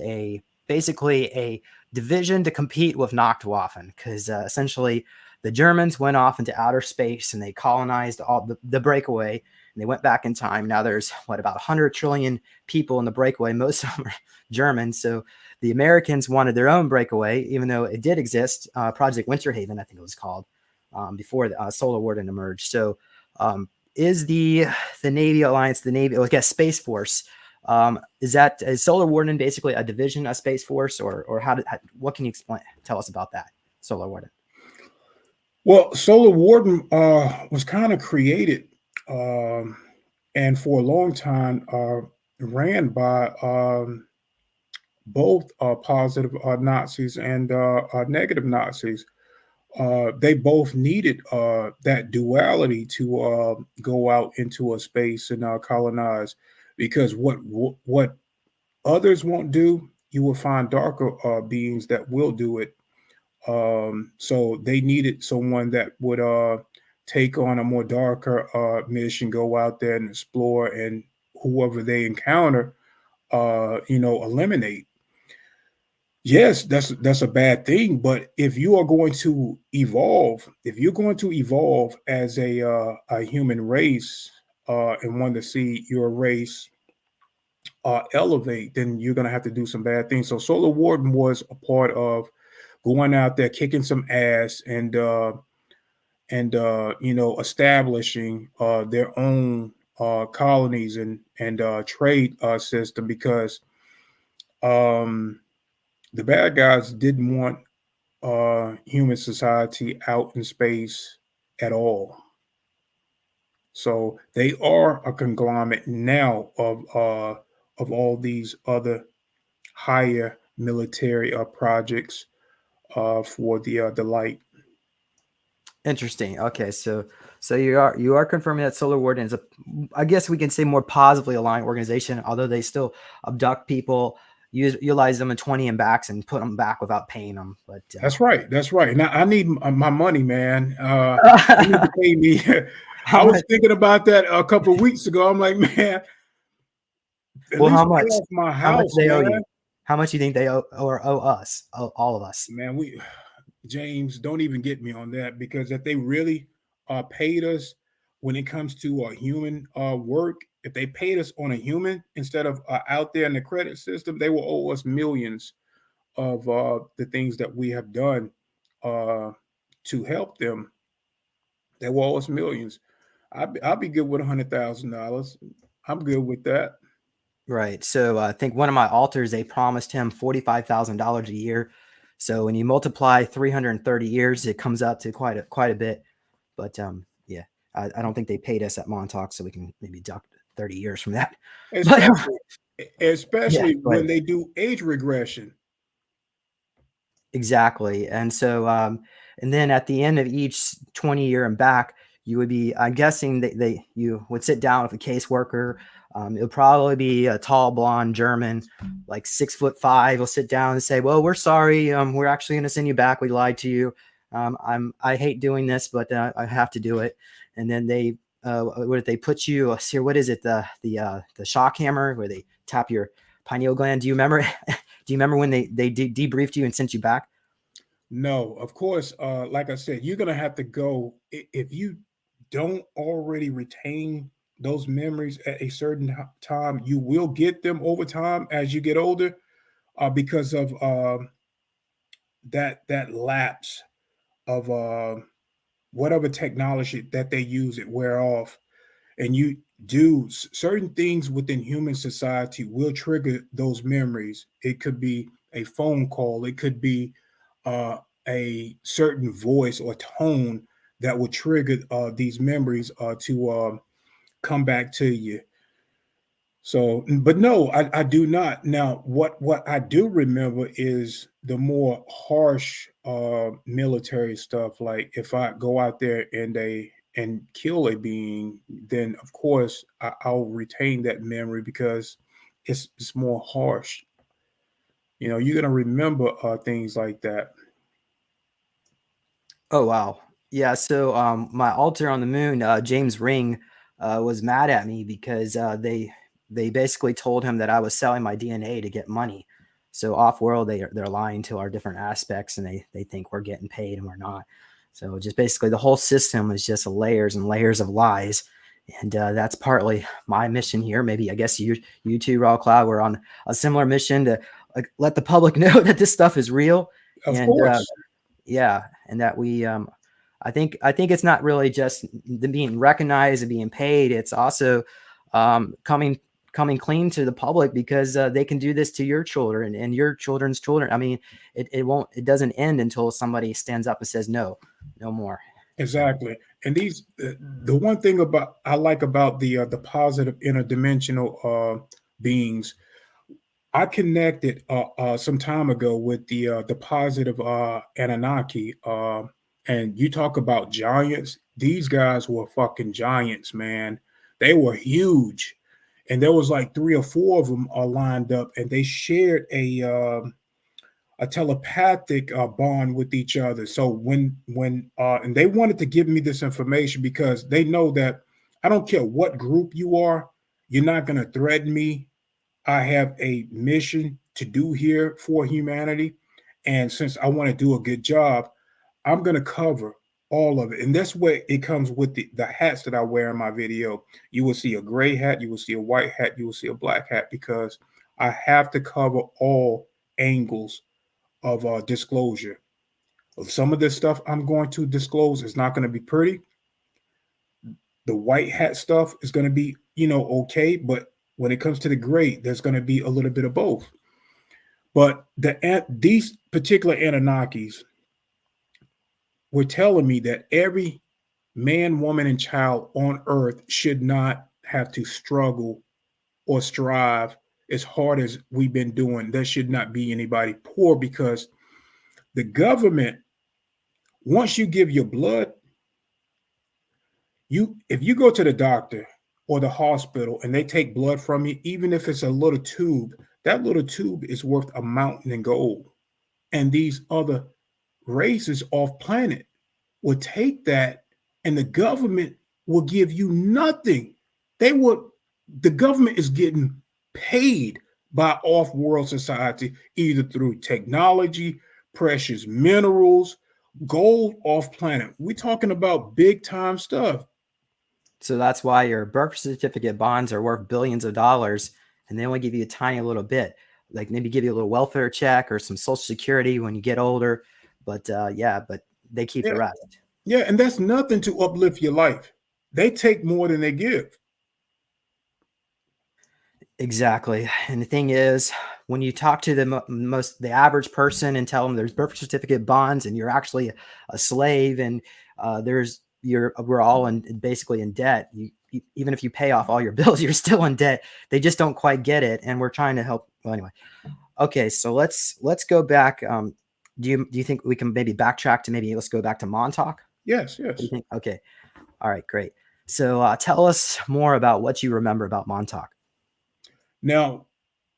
basically a division to compete with Nachtwaffen, because essentially the Germans went off into outer space and they colonized all the breakaway, and they went back in time. Now there's about 100 trillion people in the breakaway. Most of them are German, so the Americans wanted their own breakaway, even though it did exist. Project Winterhaven, I think it was called, before Solar Warden emerged. So, is the Navy Alliance, the Navy, I guess Space Force, is Solar Warden basically a division of Space Force, or what can you tell us about that, Solar Warden? Well, Solar Warden was kind of created um, and for a long time ran both positive Nazis and negative Nazis. They both needed that duality to go out into a space and colonize, because what others won't do, you will find darker beings that will do it. So they needed someone that would take on a more darker mission, go out there and explore, and whoever they encounter, eliminate. Yes, that's a bad thing. But if you are going to evolve, if you're going to evolve as a human race, and want to see your race elevate, then you're going to have to do some bad things. So Solar Warden was a part of going out there, kicking some ass, and establishing their own colonies and trade system, because um, the bad guys didn't want human society out in space at all. So they are a conglomerate now of all these other higher military projects for the light. Interesting. Okay, so you are confirming that Solar Warden is a, I guess we can say, more positively aligned organization, although they still abduct people, utilize them in 20 and backs and put them back without paying them. But That's right. That's right. Now I need my money, man. You need to pay me. how I was much? thinking about that a couple of weeks ago. I'm like, man, at Well, how least pay much? off my How much house, do they owe man. you? How much do you think they owe us? All of us? Man, James, don't even get me on that, because if they really paid us when it comes to human work, if they paid us on a human instead of out there in the credit system, they will owe us millions of the things that we have done uh, to help them. They will owe us millions. I'll be good with $100,000. I'm good with that. Right. So I think one of my alters, they promised him $45,000 a year. So when you multiply 330 years, it comes out to quite a bit. But yeah, I don't think they paid us at Montauk, so we can maybe deduct 30 years from that. But Especially, yeah, especially but when they do age regression. exactly. And so, and then at the end of each 20-year and back, you would be, I'm guessing you would sit down with a caseworker. It would probably be a tall, blonde German, like 6'5". Will sit down and say, "Well, we're sorry. We're actually going to send you back. We lied to you. I hate doing this, but I have to do it." And then what if they put you here? What is it? The shock hammer where they tap your pineal gland. Do you remember? Do you remember when they debriefed you and sent you back? No, of course. Like I said, you're gonna have to go if you don't already retain those memories at a certain time. You will get them over time as you get older, because of that lapse of whatever technology that they use. It wear off, and you do certain things within human society will trigger those memories. It could be a phone call. It could be uh, a certain voice or tone that will trigger these memories to come back to you. So, but no, I do not. Now, what I do remember is the more harsh military stuff. Like if I go out there and kill a being, then of course I'll retain that memory, because it's more harsh. You're gonna remember things like that. Oh wow. Yeah, so my alter on the moon, James Ring, was mad at me because they basically told him that I was selling my DNA to get money. So off world they're lying to our different aspects, and they think we're getting paid and we're not. So just basically the whole system is just layers and layers of lies. And that's partly my mission here. Maybe I guess you too, Raw Cloud, we're on a similar mission to let the public know that this stuff is real. Of And course, yeah, and that we I think it's not really just the being recognized and being paid. It's also coming clean to the public, because they can do this to your children and your children's children. I mean, it doesn't end until somebody stands up and says no, no more. So exactly. And the one thing I like about the positive interdimensional beings, I connected some time ago with the positive Anunnaki, and you talk about giants. These guys were fucking giants, man. They were huge, and there was like three or four of them lined up, and they shared a telepathic bond with each other. So when and they wanted to give me this information because they know that I don't care what group you are, you're not going to threaten me. I have a mission to do here for humanity. And since I want to do a good job, I'm going to cover all of it. And that's where it comes with the hats that I wear in my video. You will see a gray hat, you will see a white hat, you will see a black hat, because I have to cover all angles of disclosure. Some of this stuff I'm going to disclose is not going to be pretty. The white hat stuff is going to be, okay. But when it comes to the gray, there's going to be a little bit of both. But these particular Anunnakis were telling me that every man, woman, and child on earth should not have to struggle or strive as hard as we've been doing. There should not be anybody poor, because the government, once you give your blood, if you go to the doctor or the hospital and they take blood from you, even if it's a little tube, that little tube is worth a mountain in gold. And these other races off planet will take that, and the government will give you nothing. The government is getting paid by off-world society, either through technology, precious minerals, gold off planet. We're talking about big time stuff. So that's why your birth certificate bonds are worth billions of dollars, and they only give you a tiny little bit, like maybe give you a little welfare check or some social security when you get older. But but they keep the Yeah, rest. yeah, and that's nothing to uplift your life. They take more than they give. Exactly. And the thing is, when you talk to the average person and tell them there's birth certificate bonds and you're actually a slave, and we're all basically in debt. Even if you pay off all your bills, you're still in debt. They just don't quite get it, and we're trying to help. Well, anyway, okay. So let's go back. Do you think we can maybe backtrack to let's go back to Montauk? Yes, What do you yes. think? Okay. All right. Great. So tell us more about what you remember about Montauk. Now,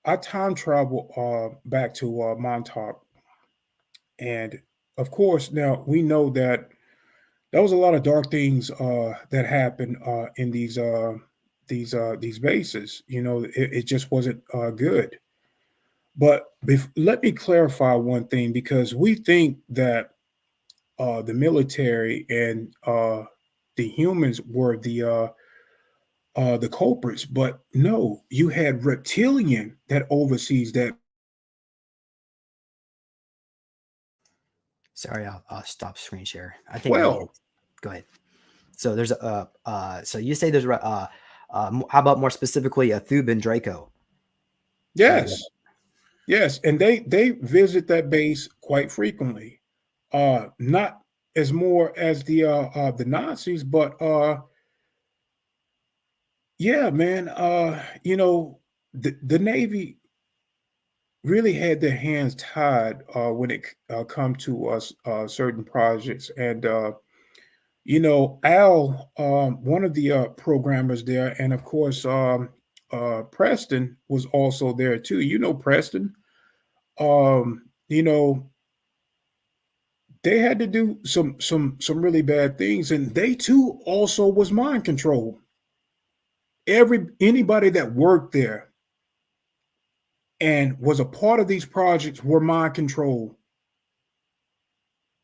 I time travel back to Montauk, and of course, now we know that there was a lot of dark things that happened in these bases. It just wasn't good. But let me clarify one thing, because we think that the military and the humans were the culprits, but no, you had reptilian that oversees that. Sorry, I'll stop screen share. I think maybe Well, go ahead. So there's so you say there's how about more specifically a Thuban Draco? yes, yes, and they visit that base quite frequently. Not as more as the Nazis, but yeah, man. The Navy really had their hands tied when it come to us certain projects. And Al, one of the programmers there, and of course Preston was also there too. Preston. Um, you know, they had to do some really bad things, and they too also was mind control. Anybody that worked there and was a part of these projects were mind control.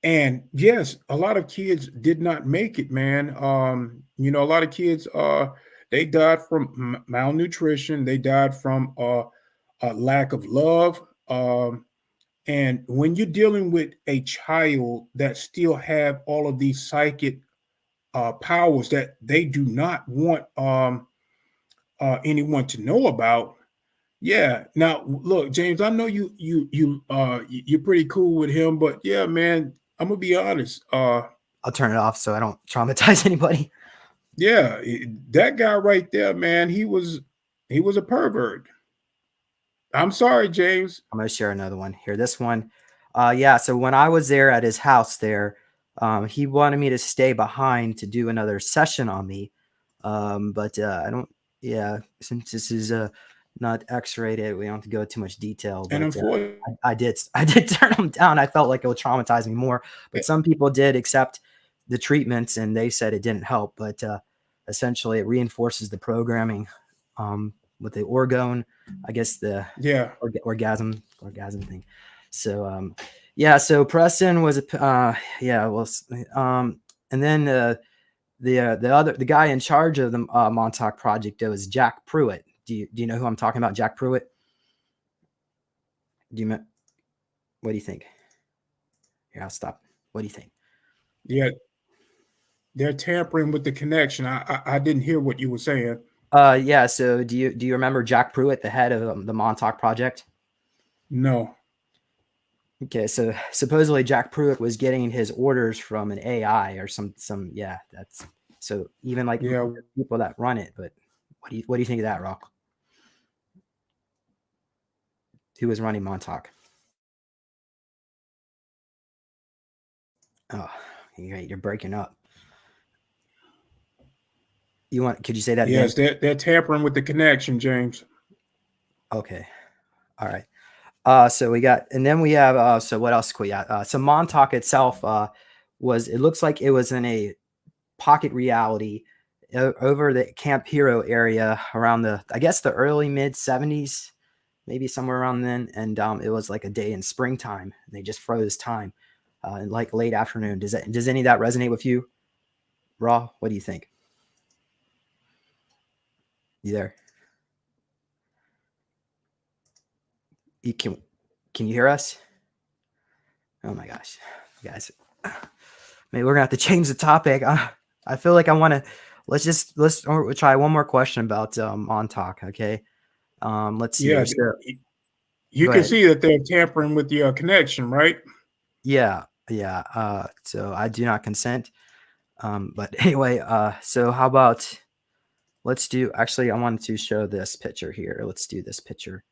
And yes, a lot of kids did not make it, man. A lot of kids they died from malnutrition, they died from a lack of love. And when you're dealing with a child that still have all of these psychic powers that they do not want anyone to know about. Yeah. Now, look, James, I know you're pretty cool with him, but yeah, man, I'm gonna be honest. I'll turn it off so I don't traumatize anybody. Yeah, that guy right there, man, he was a pervert. I'm sorry, James. I'm gonna share another one here. This one, yeah. So when I was there at his house, there, he wanted me to stay behind to do another session on me, but I don't. Yeah, since this is not X-rated, we don't have to go into too much detail. And But unfortunately, I did turn him down. I felt like it would traumatize me more. But some people did accept the treatments, and they said it didn't help. But essentially, it reinforces the programming with the orgone. I guess the yeah, orgasm thing. So yeah, so Preston was a yeah, well and then the guy in charge of the Montauk project was Jack Pruitt. Do you know who I'm talking about? Jack Pruitt? Do you what do you think? Here, I'll stop. What do you think? yeah, they're tampering with the connection. I didn't hear what you were saying. Yeah, so do you remember Jack Pruitt, the head of the Montauk project? No. Okay, so supposedly Jack Pruitt was getting his orders from an AI or some yeah, that's so even like Yeah. people that run it. But what do you think of that, Rock? Who was running Montauk? Oh, you're breaking up. Could you say that again? Yes, they're tampering with the connection, James. Okay. All right. So we got, and then we have, so what else could we got? So Montauk itself, it looks like it was in a pocket reality over the Camp Hero area around I guess the early mid 70s, maybe somewhere around then. And it was like a day in springtime. They just froze time, in like late afternoon. Does any of that resonate with you, Raw? What do you think? You there? You can you hear us? Oh my gosh, guys, maybe we're gonna have to change the topic. I feel like I want to. Let's try one more question about Montauk. Okay. Let's see here. Yeah, So you go can ahead. see that they're tampering with the connection, right? Yeah, yeah. So I do not consent. But anyway, so how about let's do. Actually, I wanted to show this picture here. Let's do this picture.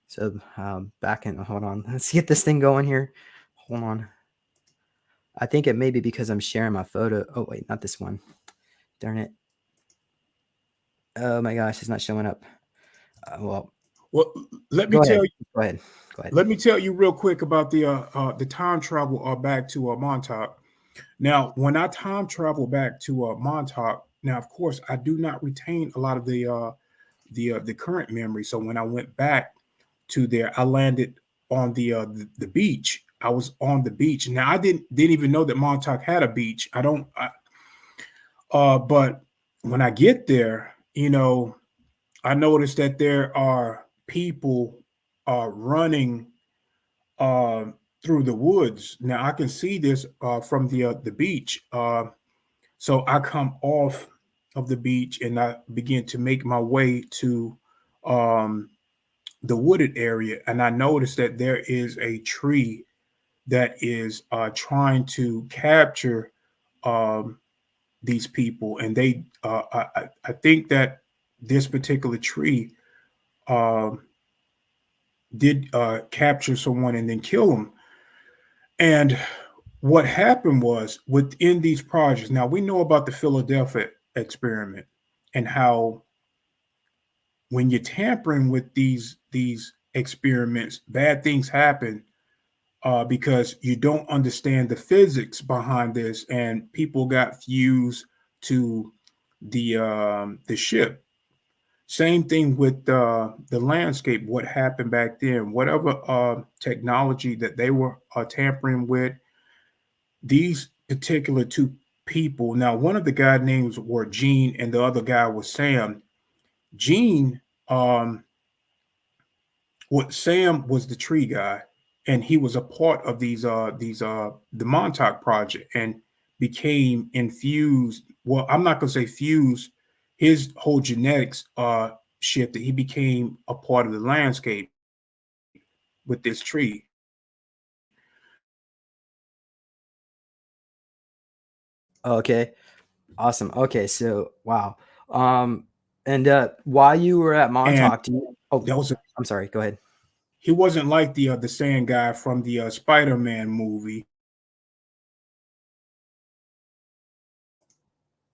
So back in. Hold on. Let's get this thing going here. Hold on. I think it may be because I'm sharing my photo. Oh wait, not this one. Darn it. Oh my gosh, it's not showing up. Well, Well, let me go tell ahead. you. Go ahead. Go ahead. Let me tell you real quick about the time travel back to Montauk. Now, when I time travel back to Montauk, now of course I do not retain a lot of the current memory. So when I went back to there, I landed on the beach. I was on the beach. Now I didn't even know that Montauk had a beach. I don't. But when I get there, I noticed that there are people running uh, through the woods. Now I can see this from the beach. So I come off of the beach and I begin to make my way to um, the wooded area, and I noticed that there is a tree that is trying to capture um, these people, and I think that this particular tree um, did capture someone and then kill them. And what happened was within these projects. Now we know about the Philadelphia experiment and how when you're tampering with these experiments, bad things happen because you don't understand the physics behind this, and people got fused to the ship. Same thing with the landscape. What happened back then? Whatever technology that they were tampering with, these particular two people. Now, one of the guy names were Gene, and the other guy was Sam. Gene, what Sam was the tree guy, and he was a part of these the Montauk project, and became infused. Well, I'm not gonna say fused. His whole genetics shifted. He became a part of the landscape with this tree. Okay. Awesome. Okay. So wow. Um, And while you were at And Montauk, oh, that was I'm sorry. Go ahead. he wasn't like the sand guy from the Spider-Man movie.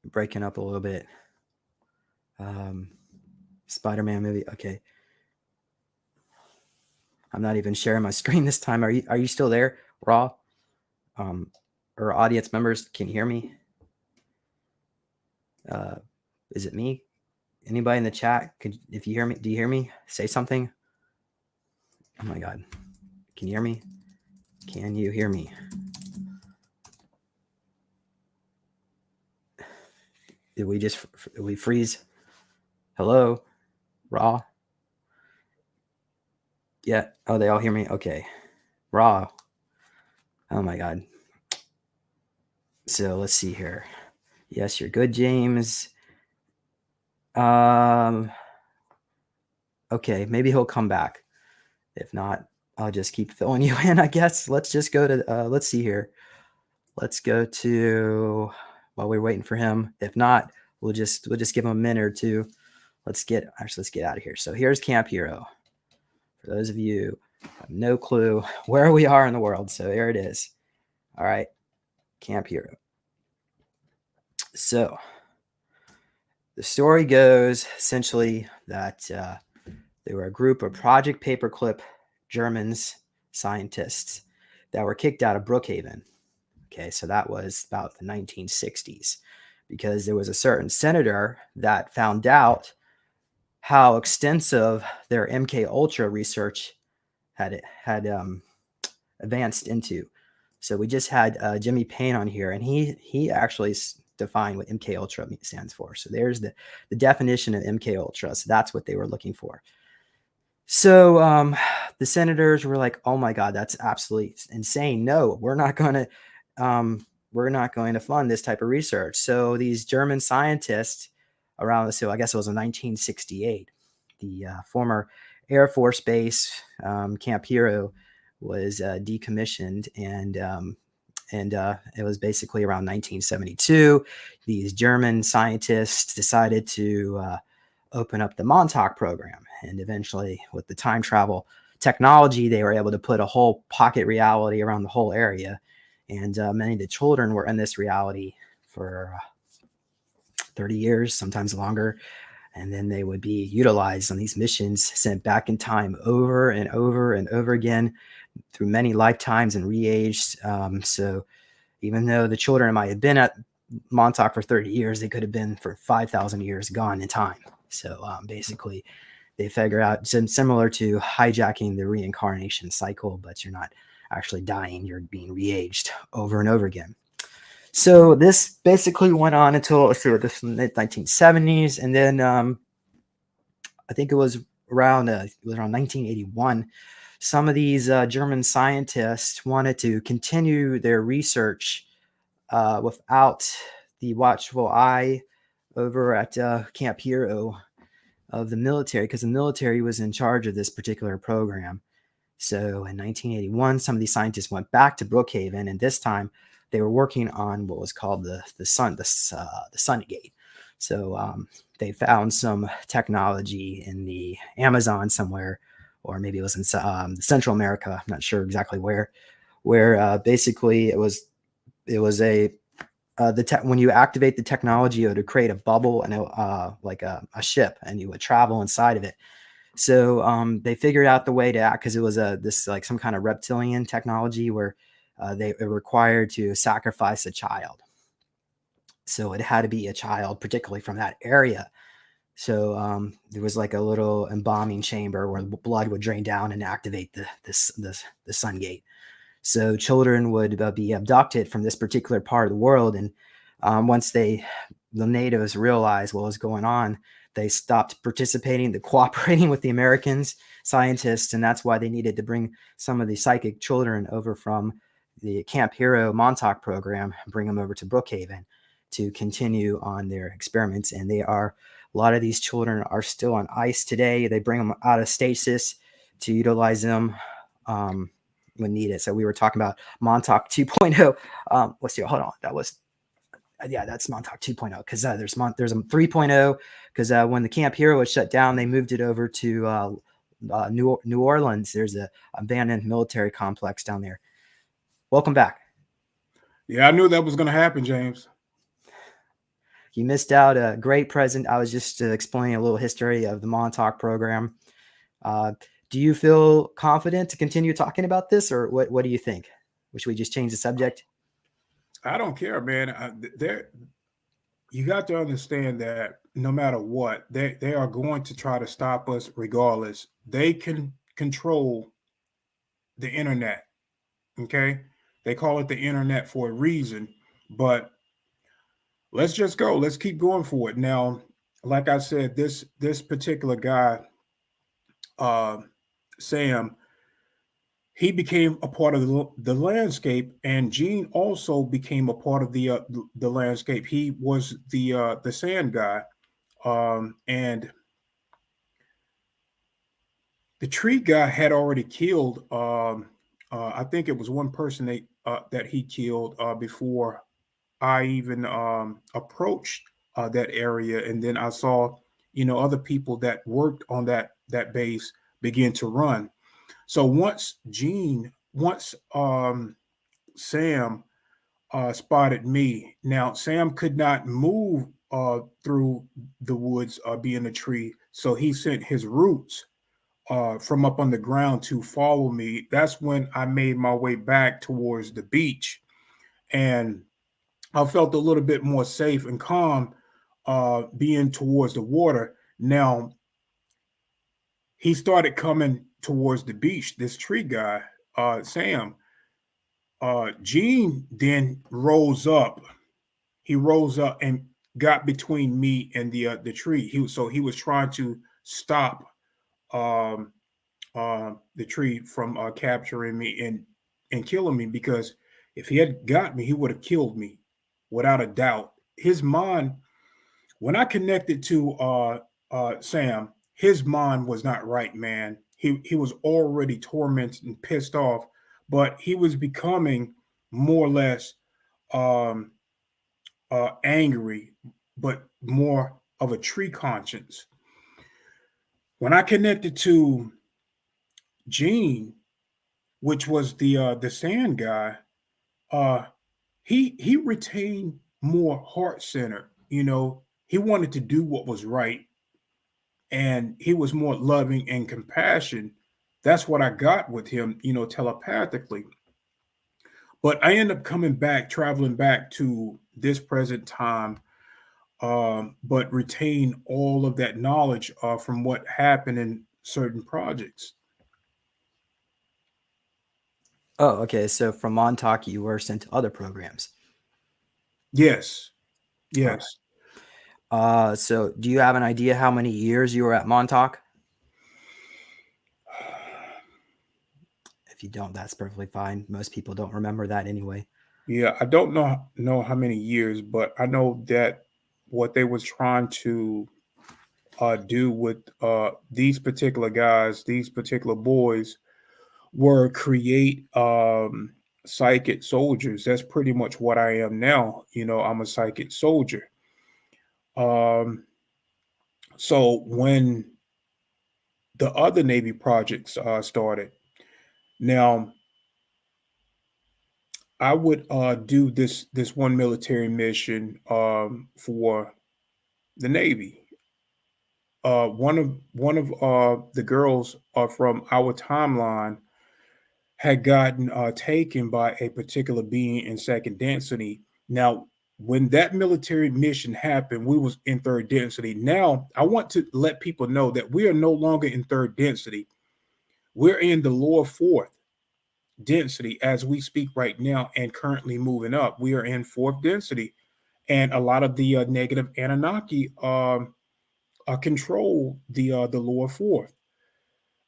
Breaking up a little bit. Spider-Man movie. Okay. I'm not even sharing my screen this time. Are you still there, Raw? Or audience members, can you hear me? Is it me? Anybody in the chat? If you hear me, do you hear me? Say something. Oh my God. Can you hear me? Can you hear me? Did we freeze? Hello? Raw? Yeah. Oh, they all hear me? Okay. Raw. Oh my God. So let's see here. Yes, you're good, James. Okay, maybe he'll come back. If not, I'll just keep filling you in, I guess. Let's just go to let's see here. Let's go to while we're waiting for him. If not, we'll just give him a minute or two. Let's get out of here. So here's Camp Hero. For those of you who have no clue where we are in the world. So there it is. All right. Camp Hero. So the story goes essentially that they were a group of Project Paperclip Germans scientists that were kicked out of Brookhaven. Okay, so that was about the 1960s because there was a certain senator that found out how extensive their MK Ultra research had advanced into. So we just had Jimmy Payne on here, and he actually defined what MK Ultra stands for. So there's the definition of MK Ultra. So that's what they were looking for. So the senators were like, "Oh my God, that's absolutely insane! No, we're not going to fund this type of research." So these German scientists around, so I guess it was in 1968, the former Air Force Base Camp Hero was decommissioned, and it was basically around 1972. These German scientists decided to open up the Montauk program, and eventually, with the time travel technology, they were able to put a whole pocket reality around the whole area, and many of the children were in this reality for 30 years, sometimes longer. And then they would be utilized on these missions, sent back in time over and over and over again through many lifetimes and re-aged. So even though the children might have been at Montauk for 30 years, they could have been for 5,000 years gone in time. So basically, they figure out similar to hijacking the reincarnation cycle, but you're not actually dying, you're being re-aged over and over again. So this basically went on until the mid 1970s, and then I think it was around 1981. Some of these German scientists wanted to continue their research without the watchful eye over at Camp Hero of the military, because the military was in charge of this particular program. So in 1981, some of these scientists went back to Brookhaven, and this time they were working on what was called the Sun Gate. So they found some technology in the Amazon somewhere, or maybe it was in Central America. I'm not sure exactly where basically it was a when you activate the technology, it would create a bubble and like a ship, and you would travel inside of it. So they figured out the way to act, because it was this like some kind of reptilian technology where they were required to sacrifice a child. So it had to be a child, particularly from that area. So there was like a little embalming chamber where blood would drain down and activate the sun gate. So children would be abducted from this particular part of the world, and once the natives realized what was going on, they stopped participating, cooperating with the Americans scientists, and that's why they needed to bring some of the psychic children over from the Camp Hero Montauk program, bring them over to Brookhaven to continue on their experiments. And a lot of these children are still on ice today. They bring them out of stasis to utilize them when needed. So we were talking about Montauk 2.0. Let's see. Hold on. That was Yeah, that's Montauk 2.0 because there's a 3.0 because when the Camp Hero was shut down, they moved it over to New Orleans. There's a abandoned military complex down there. Welcome back. Yeah, I knew that was going to happen, James. You missed out a great present. I was just explaining a little history of the Montauk program. Uh, do you feel confident to continue talking about this, or what do you think? Should we just change the subject? I don't care, man. There, you got to understand that no matter what, they are going to try to stop us regardless. They can control the internet. Okay, they call it the internet for a reason, but let's just go. Let's keep going for it. Now, like I said, this particular guy, uh, Sam, he became a part of the landscape, and Gene also became a part of the landscape. He was the sand guy, and the tree guy had already killed. I think it was one person that he killed before I even approached that area, and then I saw, other people that worked on that base begin to run. So once Sam spotted me. Now Sam could not move through the woods, being a tree, so he sent his roots from up on the ground to follow me. That's when I made my way back towards the beach, and I felt a little bit more safe and calm being towards the water. Now he started coming towards the beach. This tree guy, Sam. Gene then rose up. He rose up and got between me and the tree. He was trying to stop um, the tree from capturing me and killing me, because if he had got me, he would have killed me without a doubt. His mind, when I connected to Sam, his mind was not right, man. He was already tormented and pissed off, but he was becoming more or less um, angry, but more of a tree conscience. When I connected to Gene, which was the sand guy, uh, he retained more heart center. He wanted to do what was right, and he was more loving and compassion. That's what I got with him, telepathically. But I end up coming back, traveling back to this present time, but retain all of that knowledge from what happened in certain projects. Oh, okay. So from Montauk, you were sent to other programs. Yes, All right. yes. So do you have an idea how many years you were at Montauk? If you don't, that's perfectly fine. Most people don't remember that anyway. Yeah, I don't know how many years, but I know that what they was trying to do with these particular guys, these particular boys, were create psychic soldiers. That's pretty much what I am now. I'm a psychic soldier. Um, so when the other Navy projects started, now I would do this one military mission for the Navy. One of the girls from our timeline had gotten taken by a particular being in second density. Now, when that military mission happened, we was in third density. Now, I want to let people know that we are no longer in third density. We're in the lower fourth density as we speak right now, and currently moving up. We are in fourth density, and a lot of the negative Anunnaki control the lower fourth.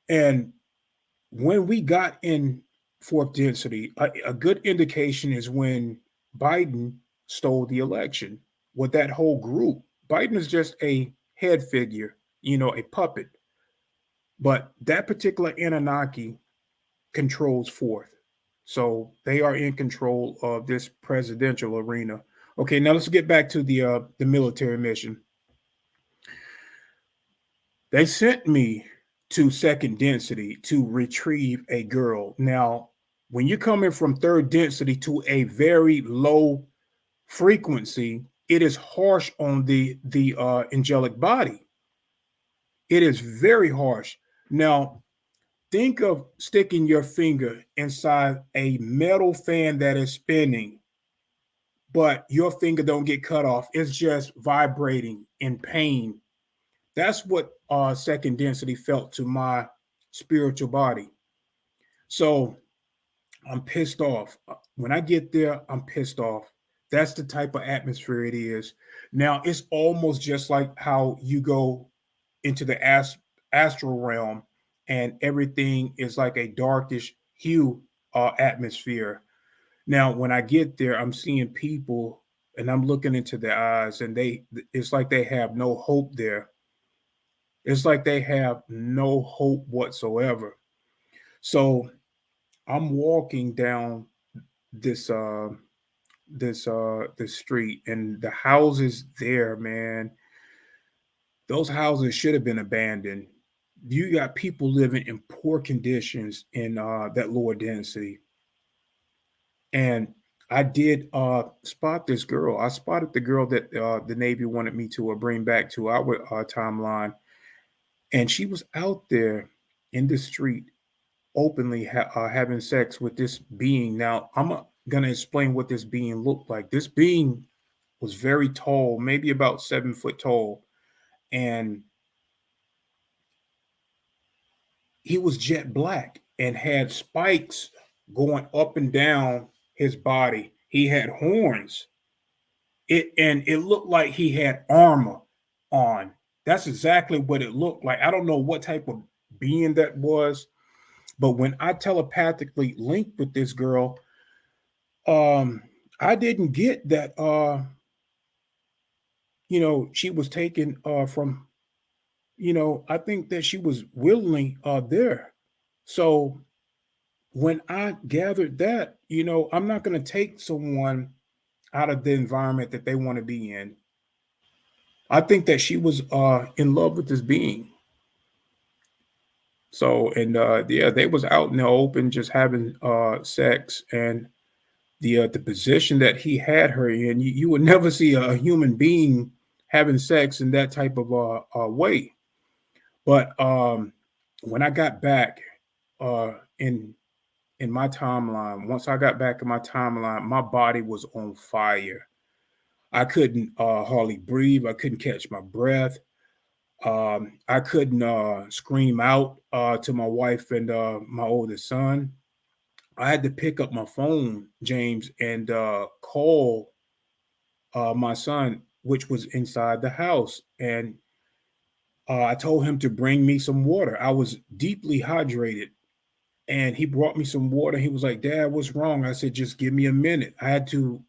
And when we got in fourth density, a good indication is when Biden stole the election with that whole group. Biden is just a head figure, a puppet. But that particular Anunnaki controls fourth. So they are in control of this presidential arena. Okay, now let's get back to the military mission. They sent me to second density to retrieve a girl. Now, when you're coming from third density to a very low frequency, it is harsh on the angelic body. It is very harsh. Now, think of sticking your finger inside a metal fan that is spinning, but your finger don't get cut off. It's just vibrating in pain. That's what second density felt to my spiritual body. So I'm pissed off. When I get there, I'm pissed off. That's the type of atmosphere it is. Now, it's almost just like how you go into the astral realm and everything is like a darkish hue atmosphere. Now, when I get there, I'm seeing people and I'm looking into their eyes, and it's like they have no hope there. It's like they have no hope whatsoever. So I'm walking down this this street, and the houses there, man, those houses should have been abandoned. You got people living in poor conditions in that lower density. And I did spot this girl. I spotted the girl that the Navy wanted me to bring back to our timeline, and she was out there in the street openly having sex with this being. Now, I'm going to explain what this being looked like. This being was very tall, maybe about 7 foot tall, and he was jet black and had spikes going up and down his body. He had horns. It looked like he had armor on. That's exactly what it looked like. I don't know what type of being that was, but when I telepathically linked with this girl, um, I didn't get that. She was taken from. I think that she was willingly there. So when I gathered that, I'm not going to take someone out of the environment that they want to be in. I think that she was in love with this being. So, and yeah, they was out in the open just having sex, and the position that he had her in, you would never see a human being having sex in that type of way. But when I got back in my timeline, once I got back in my timeline, my body was on fire. I couldn't hardly breathe. I couldn't catch my breath. I couldn't scream out to my wife and my oldest son. I had to pick up my phone, James, and call my son, which was inside the house. And I told him to bring me some water. I was deeply hydrated. And he brought me some water. He was like, "Dad, what's wrong?" I said, "Just give me a minute." I had to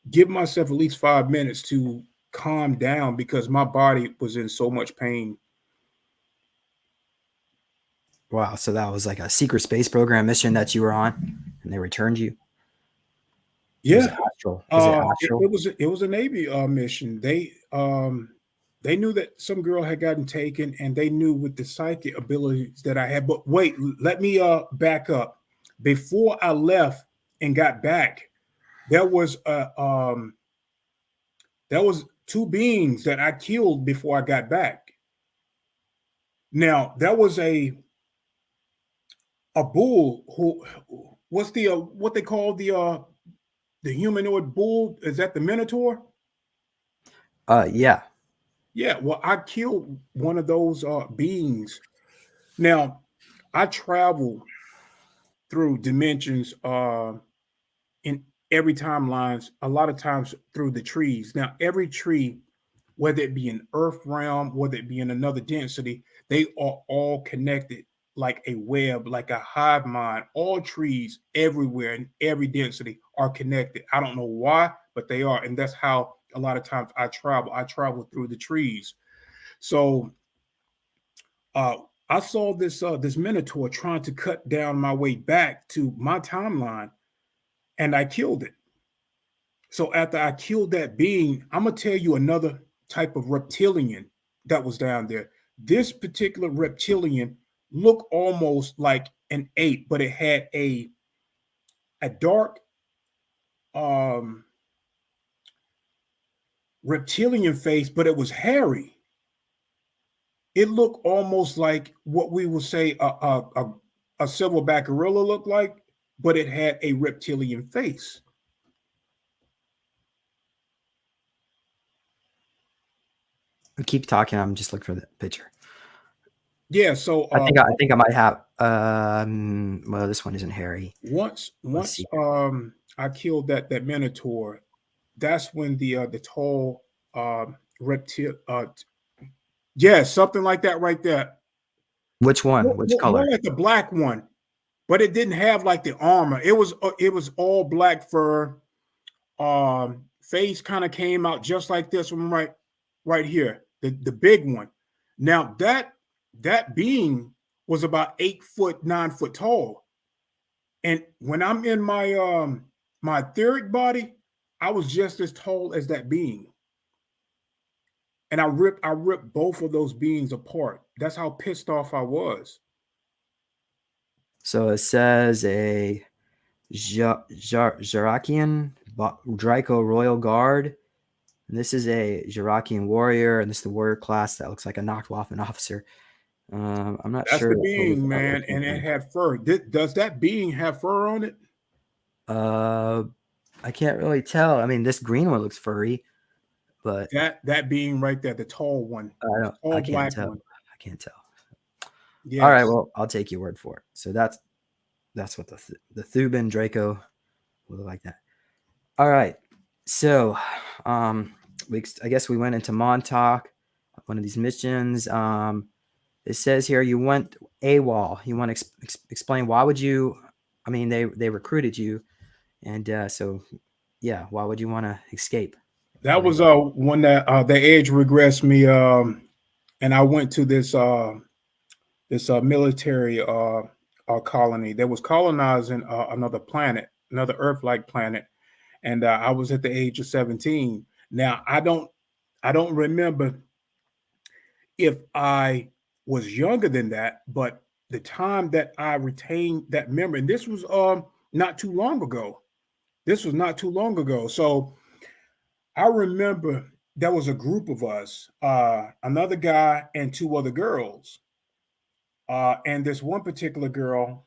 give myself at least 5 minutes to calm down because my body was in so much pain. Wow, so that was like a secret space program mission that you were on, and they returned you. Or was it Yeah, astral? Was it astral? it was a Navy mission. They knew that some girl had gotten taken, and they knew with the psychic abilities that I had. But wait, let me back up. Before I left and got back, there was there was two beings that I killed before I got back. Now there was a bull who what's what they call the humanoid bull? Is that the Minotaur? Yeah. Yeah, well, I killed one of those beings. Now, I travel through dimensions in every timelines, a lot of times through the trees. Now, every tree, whether it be in earth realm, whether it be in another density, they are all connected like a web, like a hive mind. All trees everywhere in every density are connected. I don't know why, but they are. And that's how a lot of times I travel. I travel through the trees. So uh, I saw this Minotaur trying to cut down my way back to my timeline, and I killed it. So after I killed that being, I'm gonna tell you another type of reptilian that was down there. This particular reptilian looked almost like an ape, but it had a dark um reptilian face, but it was hairy. It looked almost like what we would say a silverback gorilla looked like, but it had a reptilian face. Keep talking. I'm just looking for the picture. Yeah, so I think I might have. Well, this one isn't hairy. once Let's once see. I killed that minotaur, that's when the tall reptile yeah, something like that right there. Which one? Which More color? like the black one, but it didn't have like the armor. It was all black fur. Face kind of came out just like this one right here, the big one. Now that being was about 8 foot 9 foot tall, and when I'm in my etheric body, I was just as tall as that being, and I ripped both of those beings apart. That's how pissed off I was. So it says a Jarakian Draco Royal Guard. And this is a Jarakian warrior, and this is the warrior class that looks like a knocked off an officer. I'm not That's sure the what being, what man, and it had fur. Does that being have fur on it? I can't really tell. I mean, this green one looks furry, but That being right there, the tall one, I don't. I tall can't black tell. one. I can't tell. All right. Yes, Well, I'll take your word for it. So that's what the Thuban Draco will look like that. All right. So, I guess we went into Montauk, one of these missions. It says here you went AWOL. You want to explain why would you? I mean, they recruited you, and so yeah, why would you want to escape? that was one that the age regressed me, and I went to this military colony that was colonizing another planet, another Earth-like planet, and I was at the age of 17. Now I don't remember if I was younger than that, but the time that I retained that memory, and this was not too long ago. This was not too long ago. So I remember there was a group of us, another guy and two other girls. And this one particular girl,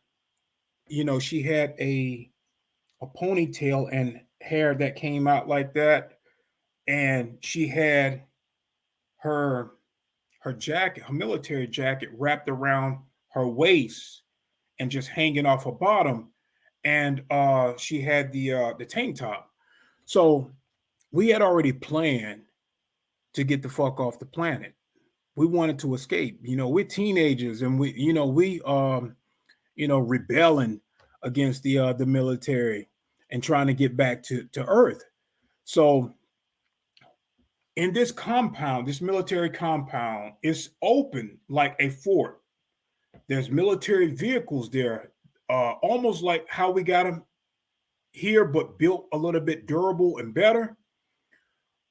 she had a ponytail and hair that came out like that, and she had her her jacket, her military jacket, wrapped around her waist and just hanging off her bottom, and she had the tank top. So we had already planned to get the fuck off the planet. We wanted to escape. We're teenagers, and we rebelling against the military and trying to get back to Earth. So in this compound, this military compound, it's open like a fort. There's military vehicles there, almost like how we got them here, but built a little bit durable and better.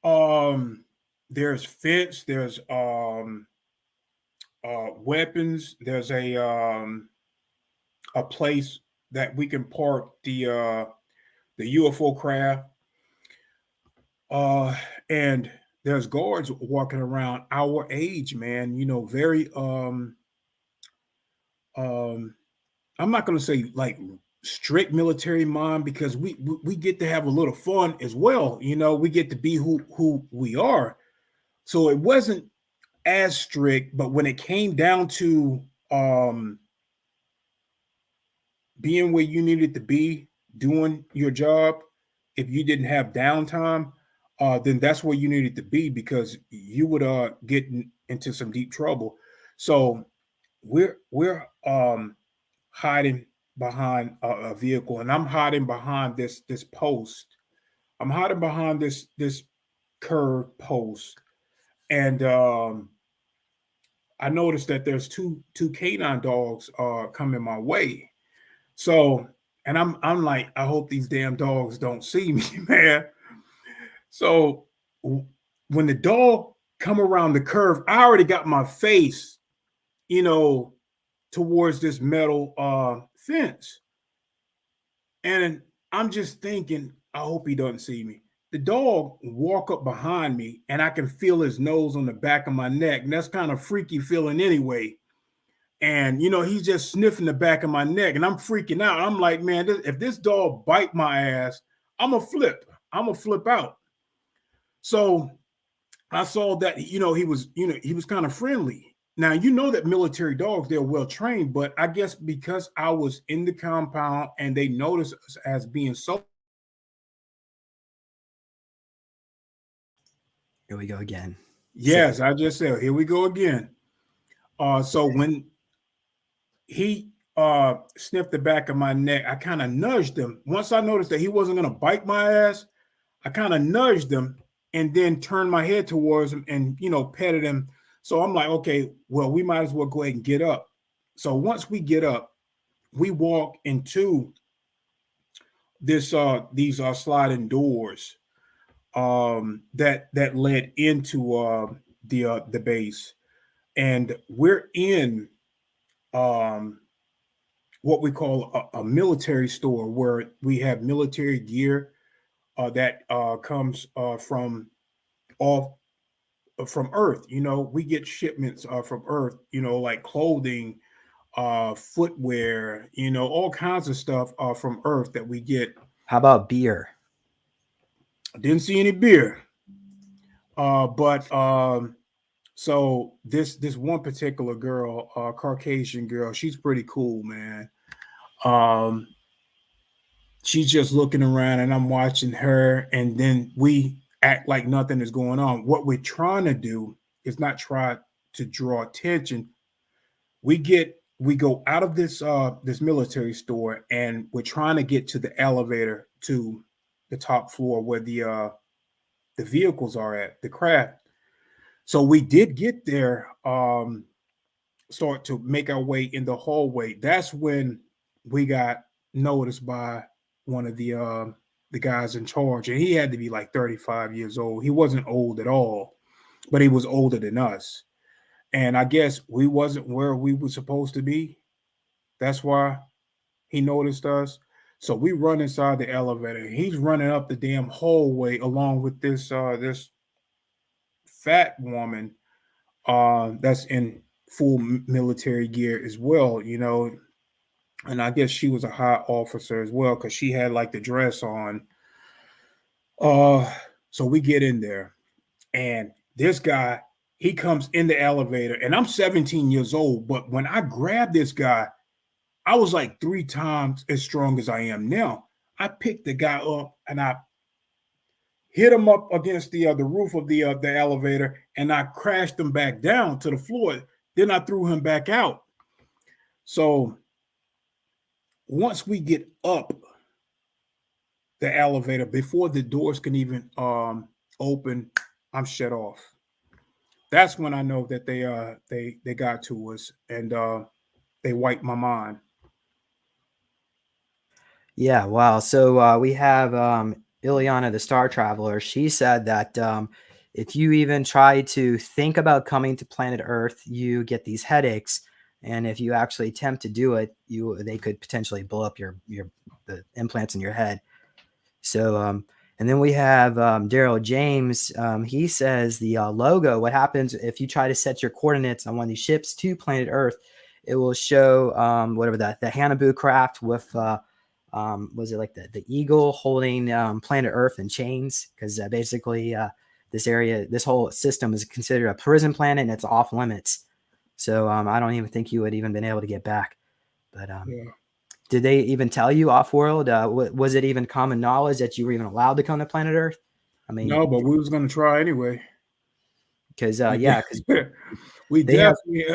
Um, there's fence, there's weapons, there's a place that we can park the UFO craft, and there's guards walking around our age, man. Very um I'm not going to say like strict military mind, because we get to have a little fun as well. We get to be who we are. So it wasn't as strict, but when it came down to um being where you needed to be, doing your job, if you didn't have downtime, then that's where you needed to be, because you would get into some deep trouble. So we're hiding behind a vehicle, and I'm hiding behind this post. I'm hiding behind this curved post, and I noticed that there's two canine dogs coming my way. So, and I'm like, I hope these damn dogs don't see me, man. So when the dog come around the curve, I already got my face, you know, towards this metal fence. And I'm just thinking, I hope he doesn't see me. The dog walk up behind me and I can feel his nose on the back of my neck. And that's kind of freaky feeling anyway. And he's just sniffing the back of my neck and I'm freaking out. I'm like, man, if this dog bite my ass, I'm gonna flip. I'm gonna flip out. So I saw that he was kind of friendly. Now that military dogs, they're well trained, but I guess because I was in the compound and they noticed us as being so. Here we go again. Yes, I just said, here we go again. So when he sniffed the back of my neck, I kind of nudged him. Once I noticed that he wasn't going to bite my ass, I kind of nudged him and then turned my head towards him and, petted him. So I'm like, okay, well, we might as well go ahead and get up. So once we get up, we walk into these sliding doors that led into the base, and we're in what we call a military store where we have military gear that comes off from Earth. We get shipments from Earth. Like clothing, footwear. All kinds of stuff from Earth that we get. How about beer? I didn't see any beer, but so this one particular girl, Caucasian girl, she's pretty cool, man. Um, she's just looking around and I'm watching her, and then we act like nothing is going on. What we're trying to do is not try to draw attention. We go out of this military store and we're trying to get to the elevator to the top floor where the vehicles are at, the craft. So we did get there, start to make our way in the hallway. That's when we got noticed by one of the guys in charge, and he had to be like 35 years old. He wasn't old at all, but he was older than us. And I guess we wasn't where we were supposed to be. That's why he noticed us. So we run inside the elevator. He's running up the damn hallway along with this fat woman that's in full military gear as well, and I guess she was a high officer as well because she had like the dress on. Uh, so we get in there, and this guy, he comes in the elevator, and I'm 17 years old, but when I grabbed this guy, I was like 3 times as strong as I am now. I picked the guy up and I hit him up against the roof of the elevator, and I crashed him back down to the floor. Then I threw him back out. So once we get up the elevator, before the doors can even open, I'm shut off. That's when I know that they got to us, and they wiped my mind. Yeah, wow. So we have Ileana, the Star Traveler. She said that if you even try to think about coming to planet Earth, you get these headaches, and if you actually attempt to do it, they could potentially blow up the implants in your head. So and then we have Daryl James. He says the logo. What happens if you try to set your coordinates on one of these ships to planet Earth? It will show whatever the Hanabu craft with. Was it like the eagle holding planet Earth in chains? Because basically this whole system is considered a prison planet and it's off limits. So I don't even think you would even been able to get back. But Yeah. did they even tell you off world? Was it even common knowledge that you were even allowed to come to planet Earth? I mean, No, but we was gonna try anyway. because we they have. definitely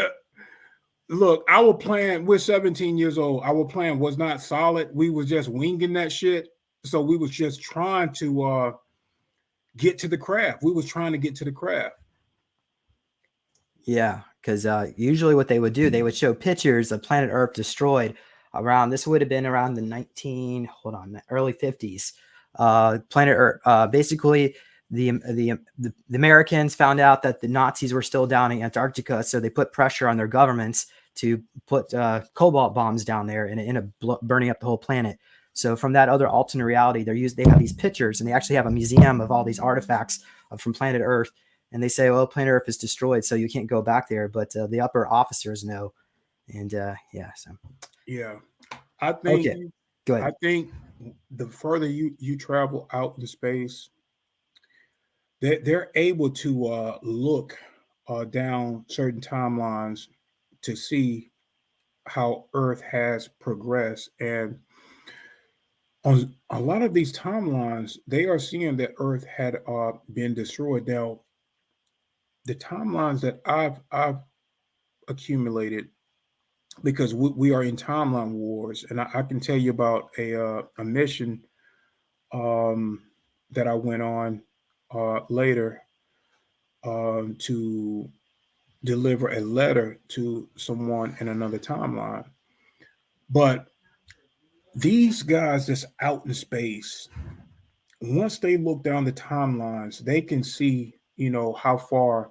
look. Our plan. We're 17 years old. Our plan was not solid. We was just winging that shit. So we was just trying to get to the craft. We was trying to get to the craft. Yeah, because usually what they would do, they would show pictures of planet Earth destroyed around. This would have been around the early 50s. Planet Earth. Basically, the Americans found out that the Nazis were still down in Antarctica, so they put pressure on their governments to put cobalt bombs down there and it ended up burning up the whole planet. So from that other alternate reality, they have these pictures, and they actually have a museum of all these artifacts from planet Earth. And they say, well, planet Earth is destroyed, so you can't go back there. But the upper officers know. And yeah, so Yeah, I think okay, go ahead. I think the further you travel out into space, they're able to look down certain timelines to see how Earth has progressed. And on a lot of these timelines, they are seeing that Earth had been destroyed. Now, the timelines that I've accumulated, because we are in timeline wars, and I can tell you about a mission um, that I went on later to deliver a letter to someone in another timeline. But these guys that's out in space, once they look down the timelines, they can see, how far